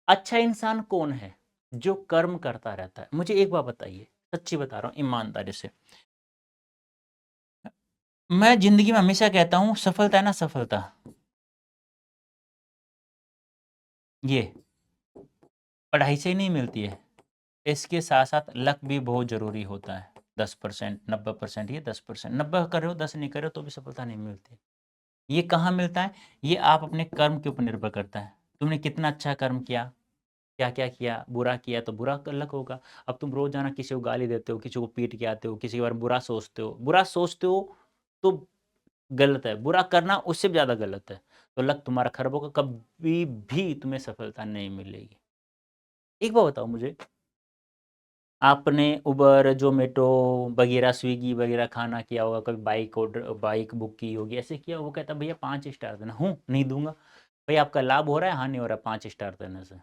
अच्छा इंसान कौन है? जो कर्म करता रहता है। मुझे एक बात बताइए, सच्ची बता रहा हूं ईमानदारी से, मैं जिंदगी में हमेशा कहता हूं सफलता है ना, सफलता ये पढ़ाई से ही नहीं मिलती है। इसके साथ साथ लक भी बहुत जरूरी होता है। 10%, 90%, ये 10%, 90 कर रहे हो, 10 नहीं कर रहे हो तो भी सफलता नहीं मिलती। ये कहाँ मिलता है? ये आप अपने कर्म के ऊपर निर्भर करता है। तुमने कितना अच्छा कर्म किया, क्या क्या किया, बुरा किया तो बुरा लक होगा। अब तुम रोजाना किसी को गाली देते हो, किसी को पीट के आते हो, किसी के बारे में बुरा सोचते हो, तो गलत है। बुरा करना उससे भी ज्यादा गलत है, तो लक तुम्हारा खराब होगा, कभी भी तुम्हें सफलता नहीं मिलेगी। एक बात बताओ मुझे, आपने उबर, जोमेटो वगैरह, स्विगी वगैरह खाना किया होगा, कभी बाइक बुक की होगी, ऐसे किया? वो कहता भैया 5 स्टार देना। हूँ नहीं दूंगा। भाई आपका लाभ हो रहा है, हानि हो रहा है 5 स्टार देने से?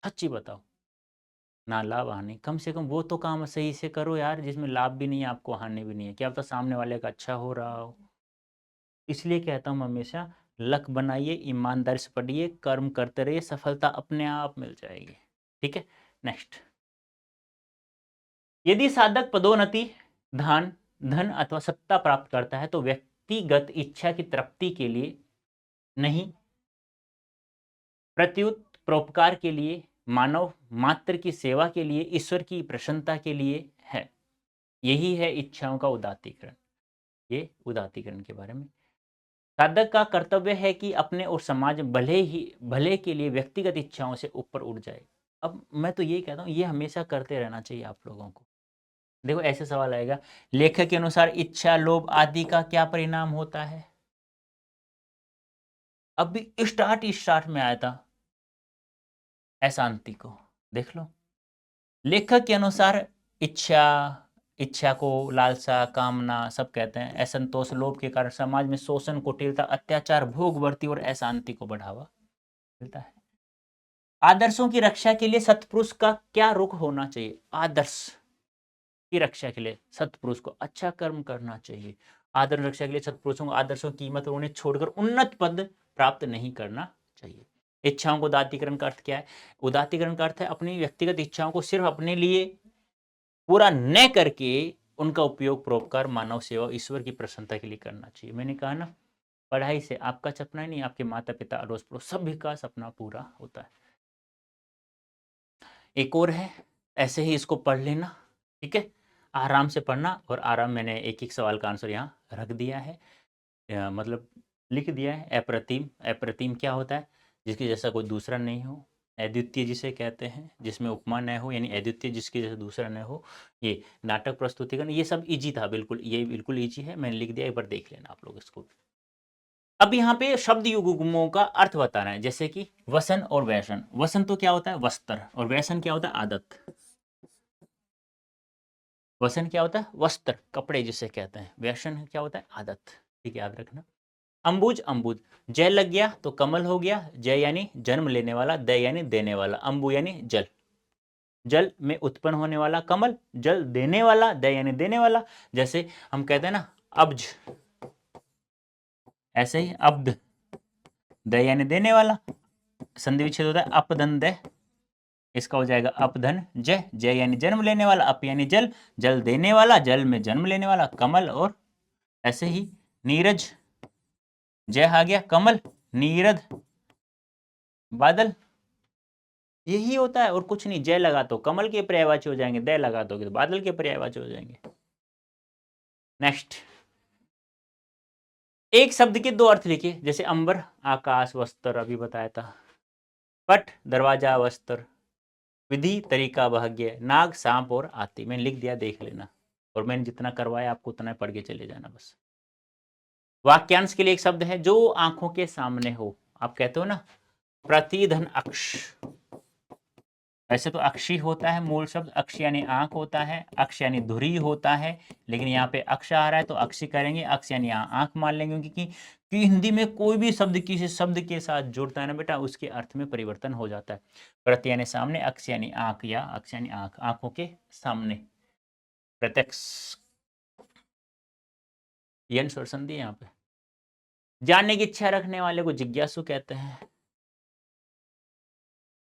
सच्ची बताओ। ना लाभ हानि, कम से कम वो तो काम सही से करो यार, जिसमें लाभ भी नहीं है आपको, हानि भी नहीं है, क्या पता सामने वाले का अच्छा हो रहा हो। इसलिए कहता हूँ हमेशा, लक बनाइए, ईमानदारी से पढ़िए, कर्म करते रहिए, सफलता अपने आप मिल जाएगी। ठीक है, नेक्स्ट। यदि साधक पदोन्नति, धन धन अथवा सत्ता प्राप्त करता है तो व्यक्तिगत इच्छा की तृप्ति के लिए नहीं, प्रत्युत परोपकार के लिए, मानव मात्र की सेवा के लिए, ईश्वर की प्रसन्नता के लिए है। यही है इच्छाओं का उदात्तीकरण। ये उदात्तीकरण के बारे में साधक का कर्तव्य है कि अपने और समाज भले के लिए व्यक्तिगत इच्छाओं से ऊपर उठ जाए। अब मैं तो ये कहता हूँ, ये हमेशा करते रहना चाहिए आप लोगों को। देखो ऐसे सवाल आएगा, लेखक के अनुसार इच्छा, लोभ आदि का क्या परिणाम होता है? अभी स्टार्ट में आया था अशांति को, देख लो। लेखक के अनुसार इच्छा, इच्छा को लालसा, कामना सब कहते हैं। असंतोष, लोभ के कारण समाज में शोषण, कुटिलता, अत्याचार, भोग बढ़ती और अशांति को बढ़ावा मिलता है। आदर्शों की रक्षा के लिए सत्पुरुष का क्या रुख होना चाहिए? आदर्श की रक्षा के लिए सत्पुरुष को अच्छा कर्म करना चाहिए। आदर्श रक्षा के लिए सत्पुरुषों को आदर्शों की कीमत और उन्हें छोड़कर उन्नत पद प्राप्त नहीं करना चाहिए। इच्छाओं को उदात्तीकरण का अर्थ क्या है? उदात्तीकरण का अर्थ है अपनी व्यक्तिगत इच्छाओं को सिर्फ अपने लिए पूरा न करके उनका उपयोग परोपकार, मानव सेवा, ईश्वर की प्रसन्नता के लिए करना चाहिए। मैंने कहा ना, पढ़ाई से आपका सपना ही नहीं, आपके माता पिता, अड़ोस पड़ोस सभी का सपना पूरा होता है। एक और है, ऐसे ही इसको पढ़ लेना, ठीक है? आराम से पढ़ना और आराम, मैंने एक एक सवाल का आंसर यहाँ रख दिया है, मतलब लिख दिया है। अप्रतिम, अप्रतिम क्या होता है? जिसके जैसा कोई दूसरा नहीं हो। अद्वितीय जिसे कहते हैं, जिसमें उपमा न हो, यानी अद्वितीय जिसके जैसा दूसरा न हो। ये नाटक प्रस्तुतिकरण, ये सब इजी था बिल्कुल, ये बिल्कुल इजी है, मैंने लिख दिया, एक बार देख लेना आप लोग इसको। अब यहाँ पे शब्द युग्मों का अर्थ बताना है, जैसे कि वसन और वैसन। वसन तो क्या होता है? वस्त्र। और वैसन क्या होता है? आदत। वसन क्या होता है? वस्त्र, कपड़े जिसे कहते हैं। व्यसन क्या होता है? आदत। ठीक है, याद रखना। अंबुज, अंबुज, जय लग गया तो कमल हो गया। जय यानी जन्म लेने वाला, द यानी देने वाला, अंबु यानी जल, जल में उत्पन्न होने वाला, कमल जल देने वाला, द यानी देने वाला। जैसे हम कहते हैं ना अब्ज, ऐसे ही अब्द, द यानी देने वाला, संधि विच्छेद होता है अपदन द, इसका हो जाएगा अपधन जय। जय यानी जन्म लेने वाला, अप यानी जल, जल देने वाला, जल में जन्म लेने वाला, कमल। और ऐसे ही नीरज, जय आ गया, कमल, नीरद बादल, यही होता है और कुछ नहीं। जय लगा तो कमल के पर्यायवाची हो जाएंगे, दय लगा तो बादल के पर्यायवाची हो जाएंगे। नेक्स्ट, एक शब्द के दो अर्थ लिखिए, जैसे अंबर, आकाश, वस्त्र अभी बताया था। पट, दरवाजा, वस्त्र। विधि, तरीका, भाग्य। नाग, सांप और आती। मैंने लिख दिया, देख लेना, और मैंने जितना करवाया आपको उतना पढ़ के चले जाना बस। वाक्यांश के लिए एक शब्द है जो आंखों के सामने हो। आप कहते हो ना प्रतिधन अक्ष, वैसे तो अक्षी होता है मूल शब्द, अक्ष यानी आंख होता है, अक्ष यानी धुरी होता है, लेकिन यहाँ पे अक्ष आ रहा है तो अक्षी करेंगे, अक्ष यानी आंख मान लेंगे, क्योंकि हिंदी में कोई भी शब्द किसी शब्द के साथ जुड़ता है ना बेटा, उसके अर्थ में परिवर्तन हो जाता है। प्रति यानी सामने, अक्ष यानी आंख, या अक्ष यानी आंख, आंखों के सामने, प्रत्यक्ष। ये आंसर संधि है यहाँ पे। जानने की इच्छा रखने वाले को जिज्ञासु कहते हैं।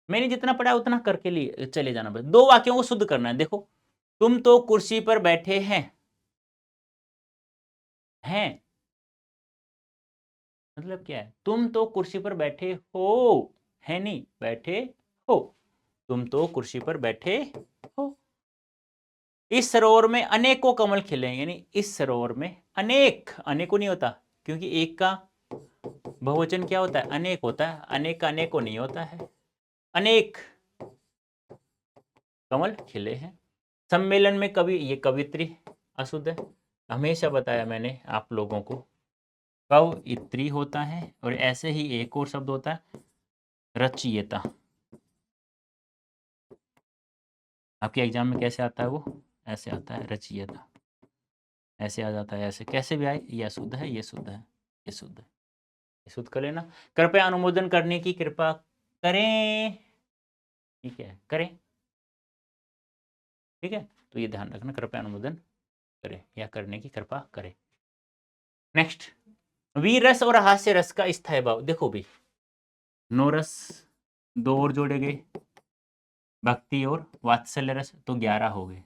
मैंने जितना पढ़ा उतना करके लिए चले जाना, बस दो वाक्यों को शुद्ध करना है। देखो, तुम तो कुर्सी पर बैठे हैं मतलब क्या है? तुम तो कुर्सी पर बैठे हो, है नहीं, बैठे हो। तुम तो कुर्सी पर बैठे हो। इस सरोवर में अनेकों कमल खिले, यानी इस सरोवर में अनेक, अनेकों नहीं होता, क्योंकि एक का बहुवचन क्या होता है? अनेक होता है। अनेक का अनेकों नहीं होता है। अनेक कमल खिले हैं। सम्मेलन में कवि, ये कवित्री अशुद्ध है, हमेशा बताया मैंने आप लोगों को, कवित्री होता है। और ऐसे ही एक और शब्द होता है रचयिता। आपके एग्जाम में कैसे आता है? वो ऐसे आता है रचयिता, ऐसे आ जाता है, ऐसे कैसे भी आए, ये अशुद्ध है, ये शुद्ध है, ये शुद्ध है, ये शुद्ध कर लेना। कृपया अनुमोदन करने की कृपा करें, ठीक है, करें, ठीक है, तो ये ध्यान रखना, कृपया अनुमोदन करें या करने की कृपा करें। नेक्स्ट, वीर रस और हास्य रस का स्थायी भाव। देखो भी, नो रस, दो और जोड़े गए, भक्ति और वात्सल्य रस, तो 11 हो गए,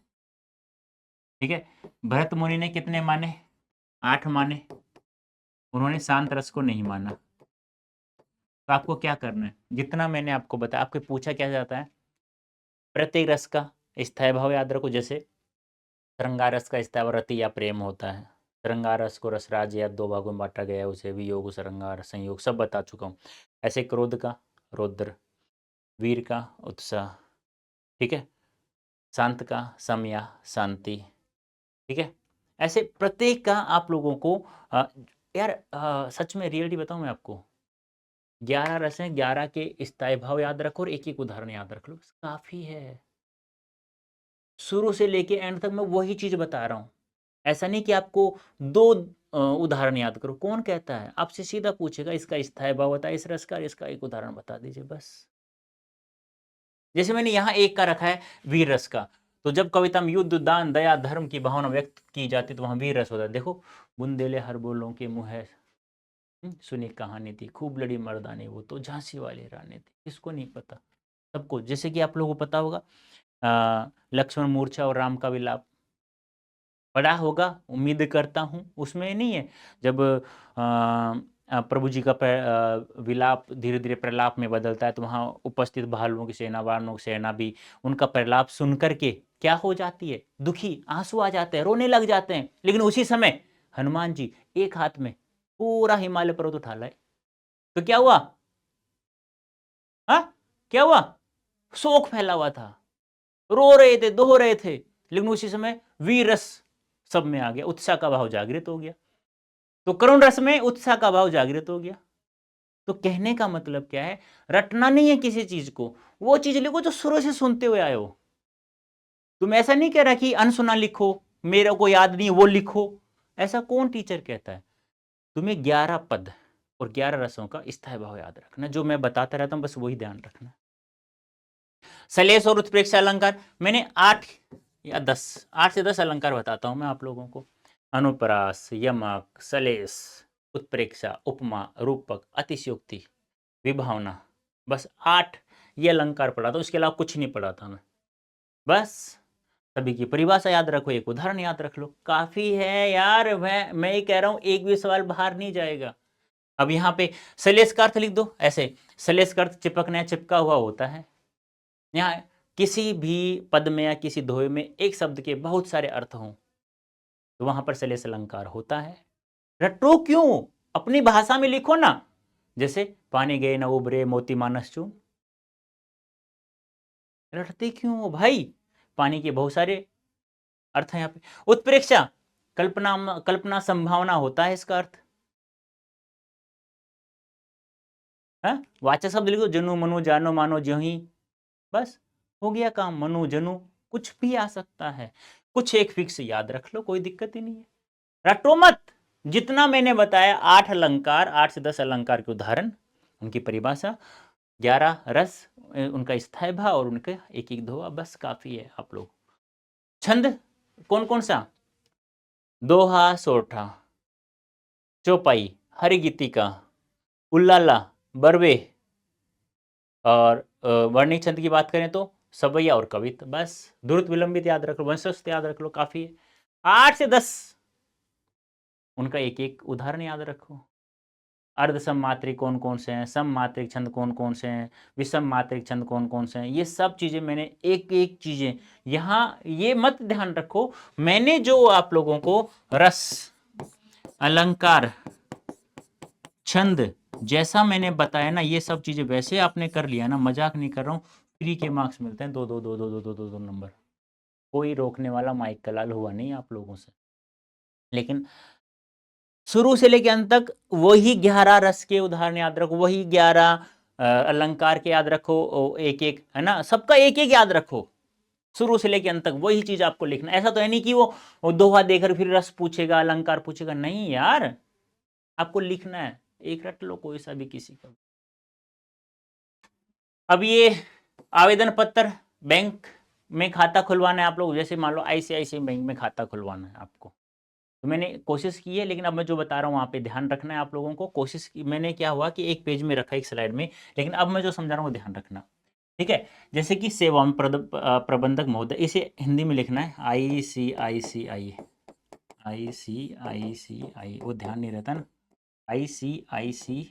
ठीक है। भरत मुनि ने कितने माने? 8 माने। उन्होंने शांत रस को नहीं माना। तो आपको क्या करना है? जितना मैंने आपको बताया, आपको पूछा क्या जाता है, प्रत्येक रस का स्थायी भाव याद रखो। जैसे श्रृंगार रस का स्थायी भाव रति या प्रेम होता है। श्रृंगार रस को रसराज या 2 भागों में बांटा गया है, उसे वियोग, श्रृंगार, संयोग सब बता चुका हूँ। ऐसे क्रोध का रौद्र, वीर का उत्साह, ठीक है, शांत का सम या शांति, ठीक है। ऐसे प्रत्येक का आप लोगों को यार सच में रियलिटी बताऊं मैं आपको, 11 रस हैं, 11 के स्थायी भाव याद रखो और एक एक उदाहरण याद रख लो, बस काफी है। शुरू से लेके एंड तक मैं वही चीज बता रहा हूं। ऐसा नहीं कि आपको 2 उदाहरण याद करो। कौन कहता है? आपसे सीधा पूछेगा इसका स्थायी भाव बताइए इस रस का, इसका एक उदाहरण बता दीजिए बस। जैसे मैंने यहाँ एक का रखा है वीर रस का, तो जब कविता में युद्ध, दान, दया, धर्म की भावना व्यक्त की जाती तो वहां वीर रस होता है। देखो, बुंदेले हर बोलों के मुँह है, सुनी कहानी थी, खूब लड़ी मर्दानी वो तो झांसी वाली रानी थी। किसको नहीं पता? सबको। जैसे कि आप लोगों को पता होगा लक्ष्मण मूर्छा और राम का विलाप पढ़ा होगा, उम्मीद करता हूँ। उसमें नहीं है जब प्रभु जी का विलाप धीरे धीरे प्रलाप में बदलता है, तो वहाँ उपस्थित भालुओं की सेना, वानरों की सेना भी उनका प्रलाप सुन करके क्या हो जाती है? दुखी, आंसू आ जाते हैं, रोने लग जाते हैं। लेकिन उसी समय हनुमान जी एक हाथ में पूरा हिमालय पर्वत उठा लाए, तो क्या हुआ? हाँ, क्या हुआ? शोक फैला हुआ था, रो रहे थे, दो रहे थे, लेकिन उसी समय वीर रस सब में आ गया, उत्साह का भाव जागृत हो गया। तो करुण रस में उत्साह का भाव जागृत हो गया। तो कहने का मतलब क्या है? रटना नहीं है किसी चीज को, वो चीज लिखो जो शुरू से सुनते हुए आए हो। तुम ऐसा नहीं कह रहा कि अनसुना लिखो, मेरा को याद नहीं वो लिखो। ऐसा कौन टीचर कहता है? तुम्हें 11 पद और 11 रसों का स्थायी भाव याद रखना, जो मैं बताता रहता हूं बस वही ध्यान रखना। सलेस और उत्प्रेक्षा अलंकार मैंने 8 या 10, 8 से 10 अलंकार बताता हूं मैं आप लोगों को। अनुप्रास, यमक, सलेस, उत्प्रेक्षा, उपमा, रूपक, अतिशयोक्ति, विभावना, बस 8 ये अलंकार पढ़ा था, उसके अलावा कुछ नहीं पढ़ा था मैं। बस सभी की परिभाषा याद रखो, एक उदाहरण याद रख लो, काफी है यार। मैं ही कह रहा हूं, एक भी सवाल बाहर नहीं जाएगा। अब यहाँ पे सलेस का अर्थ लिख दो ऐसे, सलेस का अर्थ चिपकना, चिपका हुआ होता है। यहाँ किसी भी पद में या किसी दोहे में एक शब्द के बहुत सारे अर्थ हों, तो वहां पर सलेस अलंकार होता है। रटो क्यों? अपनी भाषा में लिखो ना। जैसे पानी गए न उबरे मोती मानस चूम, रटते क्यों हो भाई? पानी के बहुत सारे अर्थ है यहाँ पे। उत्प्रेक्षा कल्पना, कल्पना संभावना होता है इसका अर्थ। है वाचक शब्द लिखो, जनु मनु जानो मानो ज्यों ही, बस हो गया काम। मनु जनु कुछ भी आ सकता है, कुछ एक फिक्स याद रख लो, कोई दिक्कत ही नहीं है। रटो मत। जितना मैंने बताया 8 अलंकार, 8 से 10 अलंकार के उदाहरण, उनकी परिभाषा, 11 रस, उनका स्थायी भाव और उनके एक एक दोहा, बस काफी है आप लोग। छंद कौन कौन सा? दोहा, सोठा, चौपाई, हरिगीतिका, उल्लाला, बरवे, और वर्णिक छंद की बात करें तो सवैया और कवित, बस। द्रुत विलंबित याद रख लो, वंशस्थ याद रख लो, काफी है। 8 से 10 उनका एक एक उदाहरण याद रखो। अर्ध सममात्रिक कौन कौन से हैं, सममात्रिक छंद कौन कौन से हैं, विषम मात्रिक छंद कौन कौन से हैं, ये सब चीजें मैंने एक एक चीजें यहाँ, ये मत ध्यान रखो मैंने जो आप लोगों को रस, अलंकार, छंद जैसा मैंने बताया ना, ये सब चीजें वैसे आपने कर लिया ना, मजाक नहीं कर रहा हूँ, फ्री के मार्क्स मिलते हैं, 2 नंबर। कोई रोकने वाला माइक कलाल हुआ नहीं आप लोगों से। लेकिन शुरू से लेकर अंत तक वही 11 रस के उदाहरण याद रखो, वही 11 अलंकार के याद रखो, एक एक, है ना, सबका एक एक याद रखो। शुरू से लेकर अंत तक वही चीज आपको लिखना। ऐसा तो है नहीं कि वो दोहा देकर फिर रस पूछेगा, अलंकार पूछेगा, नहीं यार, आपको लिखना है। एक रट लो कोई सा भी, किसी का। अब ये आवेदन पत्र, बैंक में खाता खुलवाना है आप लोग, जैसे मान लो आईसीआईसीआई बैंक में खाता खुलवाना है आपको, तो मैंने कोशिश की है, लेकिन अब मैं जो बता रहा हूँ वहाँ पे ध्यान रखना है आप लोगों को। कोशिश की मैंने, क्या हुआ कि एक पेज में रखा, एक स्लाइड में, लेकिन अब मैं जो समझा रहा हूँ ध्यान रखना, ठीक है। जैसे कि सेवा में प्रबंधक महोदय, इसे हिंदी में लिखना है ICICI, ICICI, वो ध्यान नहीं रहता ना, ICICI,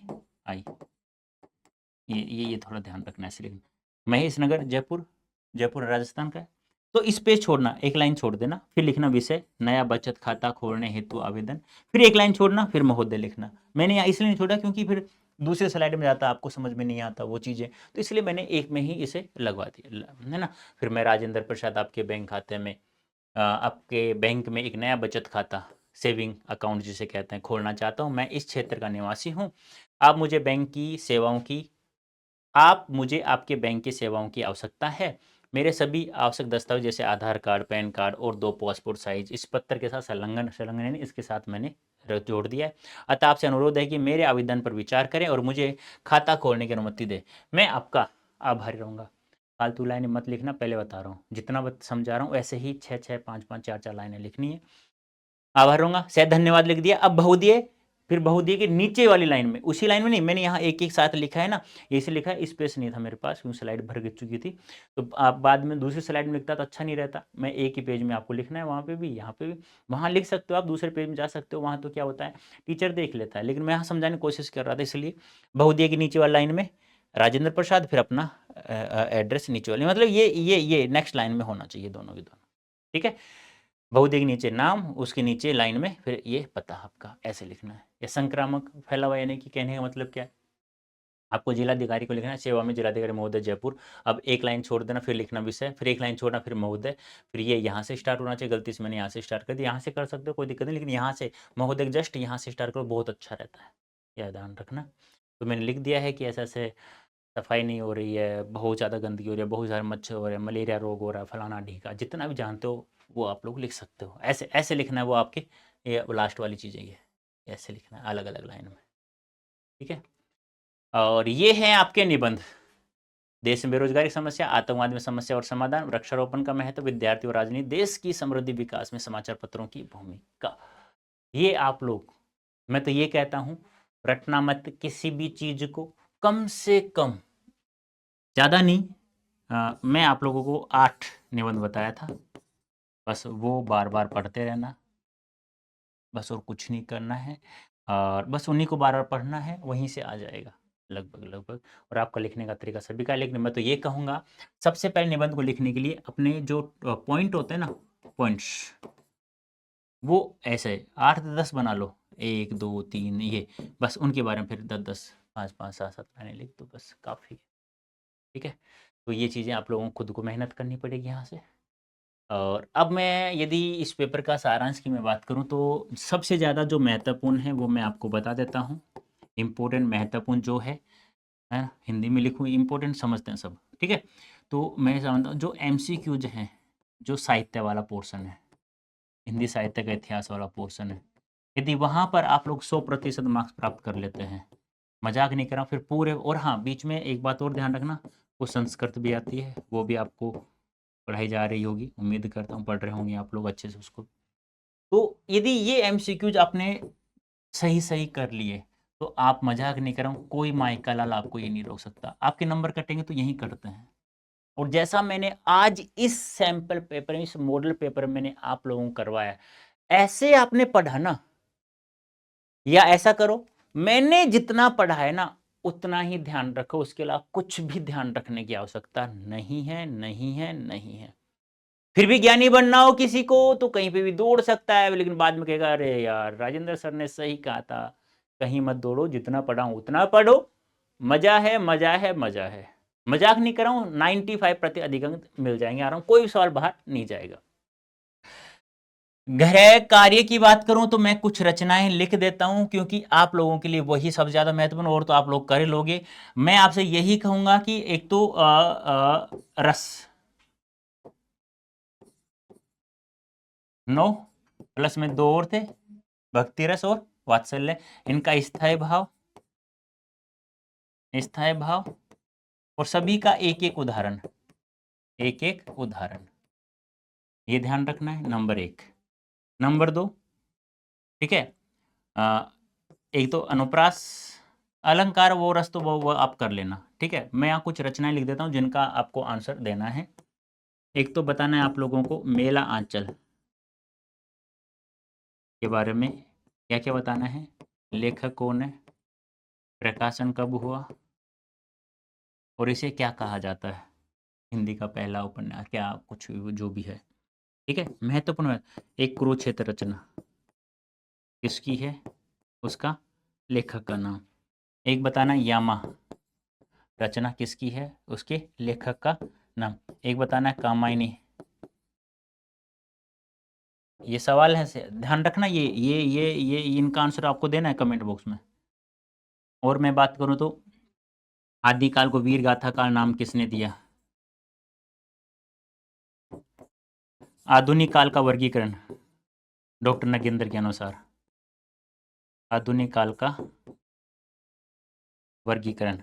ये थोड़ा ध्यान रखना है इसलिए। महेश नगर, जयपुर, जयपुर राजस्थान का है। तो इस पे छोड़ना, एक लाइन छोड़ देना, फिर लिखना विषय नया बचत खाता खोलने हेतु आवेदन, फिर एक लाइन छोड़ना, फिर महोदय लिखना। मैंने यहाँ इसलिए नहीं छोड़ा क्योंकि फिर दूसरे स्लाइड में जाता, आपको समझ में नहीं आता वो चीज़ें, तो इसलिए मैंने एक में ही इसे लगवा दिया, है ना। फिर मैं राजेंद्र प्रसाद आपके बैंक खाते में आपके बैंक में एक नया बचत खाता, सेविंग अकाउंट जिसे कहते हैं, खोलना चाहता हूँ। मैं इस क्षेत्र का निवासी हूँ। आप मुझे बैंक की सेवाओं की आप मुझे आपके बैंक की सेवाओं की आवश्यकता है। मेरे सभी आवश्यक दस्तावेज जैसे आधार कार्ड, पैन कार्ड और 2 पासपोर्ट साइज इस पत्र के साथ संलग्न यानी इसके साथ मैंने जोड़ दिया है। अतः आपसे अनुरोध है कि मेरे आवेदन पर विचार करें और मुझे खाता खोलने की अनुमति दें। मैं आपका आभारी रहूँगा। फालतू लाइनें मत लिखना, पहले बता रहा हूँ। जितना समझा रहा हूँ ऐसे ही 6-6, 5-5, 4-4 लाइनें लिखनी है। आभार रहूँगा। शायद धन्यवाद लिख दिया। अब बहुदिए, फिर बहुदिए के नीचे वाली लाइन में, उसी लाइन में नहीं, मैंने यहाँ एक-एक साथ लिखा है ना, इसे लिखा है, स्पेस नहीं था मेरे पास क्योंकि स्लाइड भर चुकी थी। तो आप बाद में दूसरी स्लाइड में लिखता तो अच्छा नहीं रहता। मैं एक ही पेज में आपको लिखना है, वहाँ पे भी, यहाँ पे भी। वहाँ लिख सकते हो आप, दूसरे पेज में जा सकते हो, वहाँ तो क्या होता है टीचर देख लेता है, लेकिन मैं यहाँ समझाने की कोशिश कर रहा था, इसलिए बहुदिए के नीचे वाली लाइन में राजेंद्र प्रसाद, फिर अपना एड्रेस नीचे वाली, मतलब ये नेक्स्ट लाइन में होना चाहिए दोनों के दोनों। ठीक है। बहुदिए के नीचे नाम, उसके नीचे लाइन में फिर ये पता आपका, ऐसे लिखना है। ये संक्रामक फैला हुआ यानी कि कहने का मतलब क्या है, आपको जिलाधिकारी को लिखना है, सेवा में जिलाधिकारी महोदय जयपुर। अब एक लाइन छोड़ देना, फिर लिखना विषय, फिर एक लाइन छोड़ना, फिर महोदय, फिर ये यहाँ से स्टार्ट होना चाहिए। गलती से मैंने यहाँ से स्टार्ट कर दिया, यहाँ से कर सकते हो, कोई दिक्कत नहीं, लेकिन यहाँ से महोदय जस्ट यहाँ से स्टार्ट करो, बहुत अच्छा रहता है, यह ध्यान रखना। तो मैंने लिख दिया है कि ऐसे ऐसे सफाई नहीं हो रही है, बहुत ज़्यादा गंदगी हो रही है, बहुत सारे मच्छर हो रहे हैं, मलेरिया रोग हो रहा है, फलाना ढीका, जितना भी जानते हो वो आप लोग लिख सकते हो। ऐसे ऐसे लिखना है, वो आपके ये लास्ट वाली चीज़ें ये ऐसे लिखना है अलग अलग लाइन में। ठीक है। और ये हैं आपके निबंध। देश में बेरोजगारी की समस्या, आतंकवाद में समस्या और समाधान, वृक्षारोपण का महत्व, विद्यार्थी और राजनीति, देश की समृद्धि विकास में समाचार पत्रों की भूमिका। ये आप लोग, मैं तो ये कहता हूँ रटना मत किसी भी चीज को, कम से कम, ज़्यादा नहीं। मैं आप लोगों को 8 निबंध बताया था, बस वो बार बार पढ़ते रहना, बस और कुछ नहीं करना है, और बस उन्हीं को बार बार पढ़ना है, वहीं से आ जाएगा लगभग लगभग। और आपका लिखने का तरीका सभी का, लेकिन मैं तो ये कहूँगा सबसे पहले निबंध को लिखने के लिए अपने जो पॉइंट होते हैं ना, पॉइंट्स, वो ऐसे 8-10 बना लो, 1 2 3 ये, बस उनके बारे में फिर 10-10, 5-5, 7-7 लाइनें लिख दो, बस काफ़ी है। ठीक है। तो ये चीज़ें आप लोगों को खुद को मेहनत करनी पड़ेगी यहाँ से। और अब मैं यदि इस पेपर का सारांश की मैं बात करूँ तो सबसे ज़्यादा जो महत्वपूर्ण है वो मैं आपको बता देता हूँ। इम्पोर्टेंट महत्वपूर्ण जो है ना, हिंदी में लिखूँ, इम्पोर्टेंट समझते हैं सब, ठीक है। तो मैं समझता हूँ जो MCQज हैं, जो साहित्य वाला पोर्शन है, हिंदी साहित्य का इतिहास वाला पोर्शन है, यदि वहाँ पर आप लोग 100% मार्क्स प्राप्त कर लेते हैं, मजाक नहीं कर रहा हूँ, फिर पूरे, और हाँ बीच में एक बात और ध्यान रखना, वो संस्कृत भी आती है, वो भी आपको पढ़ाई जा रही होगी, उम्मीद करता हूँ पढ़ रहे होंगे आप लोग अच्छे से उसको। तो यदि ये MCQज आपने सही सही कर लिए तो आप, मजाक नहीं कर रहा हूँ, कोई माई का लाल आपको ये नहीं रोक सकता। आपके नंबर कटेंगे तो यही कटते हैं। और जैसा मैंने आज इस सैंपल पेपर में, इस मॉडल पेपर में मैंने आप लोगों को करवाया, ऐसे आपने पढ़ा ना, या ऐसा करो, मैंने जितना पढ़ा है ना उतना ही ध्यान रखो, उसके अलावा कुछ भी ध्यान रखने की आवश्यकता नहीं है, नहीं है, नहीं है। फिर भी ज्ञानी बनना हो किसी को तो कहीं पे भी दौड़ सकता है, लेकिन बाद में कहेगा अरे यार राजेंद्र सर ने सही कहा था, कहीं मत दौड़ो, जितना पढ़ा हूं उतना पढ़ो, मजा है, मजा है, मजा है। मजाक नहीं कर रहा हूं, 95% अधिक अंक मिल जाएंगे, आ रहा हूं, कोई सवाल बाहर नहीं जाएगा। गृह कार्य की बात करूं तो मैं कुछ रचनाएं लिख देता हूं, क्योंकि आप लोगों के लिए वही सबसे ज्यादा महत्वपूर्ण, और तो आप लोग कर लोगे। मैं आपसे यही कहूंगा कि एक तो रस 9 प्लस में 2 और थे, भक्ति रस और वात्सल्य, इनका स्थायी भाव, स्थायी भाव, और सभी का एक एक उदाहरण, एक एक उदाहरण, ये ध्यान रखना है, नंबर 1। नंबर 2, ठीक है, एक तो अनुप्रास, अलंकार, वो रस तो वो आप कर लेना, ठीक है। मैं यहाँ कुछ रचनाएं लिख देता हूँ जिनका आपको आंसर देना है। एक तो बताना है आप लोगों को मेला आंचल के बारे में, क्या क्या बताना है, लेखक कौन है, प्रकाशन कब हुआ, और इसे क्या कहा जाता है, हिंदी का पहला उपन्यास, क्या कुछ जो भी है, ठीक है। महत्वपूर्ण है, एक कुरुक्षेत्र रचना किसकी है, उसका लेखक का नाम। एक बताना यामा रचना किसकी है, उसके लेखक का नाम। एक बताना कामायनी ये सवाल है से ध्यान रखना, ये इनका आंसर आपको देना है कमेंट बॉक्स में। और मैं बात करूं तो आदिकाल को वीर गाथा काल नाम किसने दिया? आधुनिक काल का वर्गीकरण डॉक्टर नगेंद्र के अनुसार, आधुनिक काल का वर्गीकरण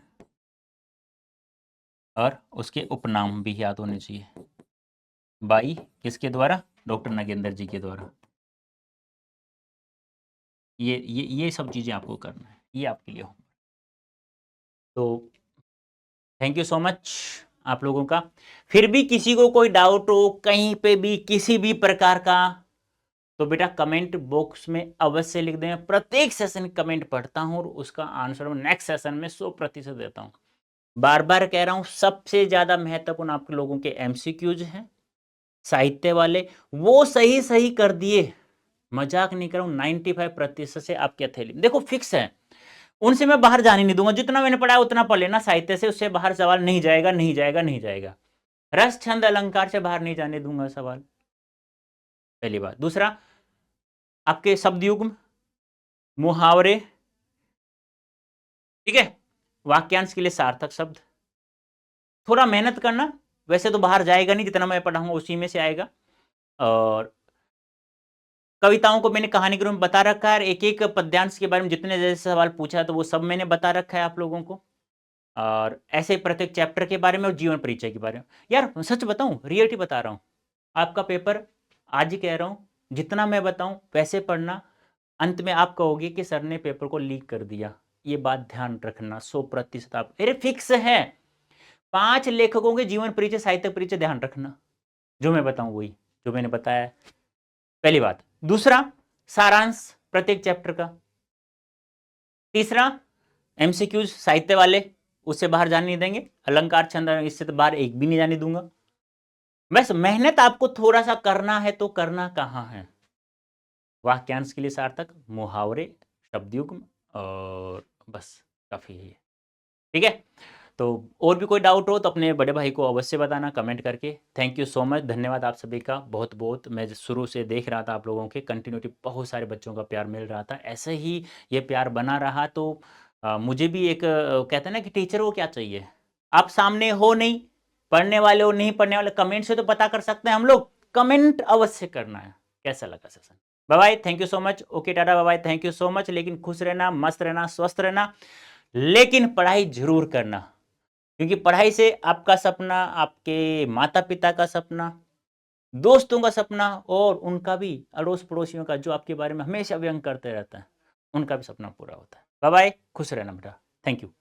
और उसके उपनाम भी याद होने चाहिए। बाई किसके द्वारा? डॉक्टर नगेंद्र जी के द्वारा। ये सब चीजें आपको करना है, ये आपके लिए हो। तो थैंक यू सो मच आप लोगों का। फिर भी किसी को कोई डाउट हो कहीं पे भी किसी भी प्रकार का, तो बेटा कमेंट बॉक्स में अवश्य लिख दें। प्रत्येक सेशन कमेंट पढ़ता हूं और उसका आंसर नेक्स्ट सेशन में 100% देता हूं। बार बार कह रहा हूं, सबसे ज्यादा महत्वपूर्ण आप लोगों के एमसीक्यूज हैं साहित्य वाले, वो सही सही कर दिए, मजाक नहीं कर रहा हूं। 95% से आपकी हथेली देखो फिक्स है, उनसे मैं बाहर जाने नहीं दूंगा। जितना मैंने पढ़ा उतना पढ़ लेना साहित्य से, उससे बाहर सवाल नहीं जाएगा, नहीं जाएगा, नहीं जाएगा। रस छंद अलंकार से बाहर नहीं जाने दूंगा सवाल, पहली बात। दूसरा, आपके शब्द युग्म, मुहावरे, ठीक है, वाक्यांश के लिए सार्थक शब्द, थोड़ा मेहनत करना, वैसे तो बाहर जाएगा नहीं, जितना मैं पढ़ाऊंगा उसी में से आएगा। और कविताओं को मैंने कहानी के रूप में बता रखा है, एक एक पद्यांश के बारे में जितने जैसे सवाल पूछा है तो वो सब मैंने बता रखा है आप लोगों को। और ऐसे प्रत्येक चैप्टर के बारे में और जीवन परिचय के बारे में। यार सच बताऊं, रियलिटी बता रहा हूं, आपका पेपर आज ही कह रहा हूं, जितना मैं बताऊं वैसे पढ़ना, अंत में आप कहोगे कि सर ने पेपर को लीक कर दिया। ये बात ध्यान रखना, 100% आप, अरे फिक्स है। 5 लेखकों के जीवन परिचय, साहित्य परिचय ध्यान रखना, जो मैं बताऊं वही जो मैंने बताया, पहली बात। दूसरा, सारांश प्रत्येक चैप्टर का। तीसरा, एमसीक्यूज साहित्य वाले, उससे बाहर जाने नहीं देंगे। अलंकार छंद इससे तो बाहर एक भी नहीं जाने दूंगा। बस मेहनत आपको थोड़ा सा करना है, तो करना कहाँ है, वाक्यांश के लिए सार्थक, मुहावरे, शब्दयुग्म, और बस काफी है, ठीक है। तो और भी कोई डाउट हो तो अपने बड़े भाई को अवश्य बताना कमेंट करके। थैंक यू सो मच, धन्यवाद आप सभी का बहुत बहुत। मैं शुरू से देख रहा था आप लोगों के कंटिन्यूटी, बहुत सारे बच्चों का प्यार मिल रहा था, ऐसे ही ये प्यार बना रहा तो मुझे भी एक कहते हैं ना कि टीचर को क्या चाहिए, आप सामने हो नहीं, पढ़ने वाले हो नहीं पढ़ने वाले, कमेंट से तो पता कर सकते हैं हम लोग। कमेंट अवश्य करना है कैसा लगा session. Bye bye, thank you so much, okay tata, bye bye, thank you so much. लेकिन खुश रहना, मस्त रहना, स्वस्थ रहना, लेकिन पढ़ाई जरूर करना, क्योंकि पढ़ाई से आपका सपना, आपके माता पिता का सपना, दोस्तों का सपना, और उनका भी, अड़ोस पड़ोसियों का जो आपके बारे में हमेशा व्यंग करते रहता है, उनका भी सपना पूरा होता है। बाय बाय, खुश रहना बेटा, थैंक यू।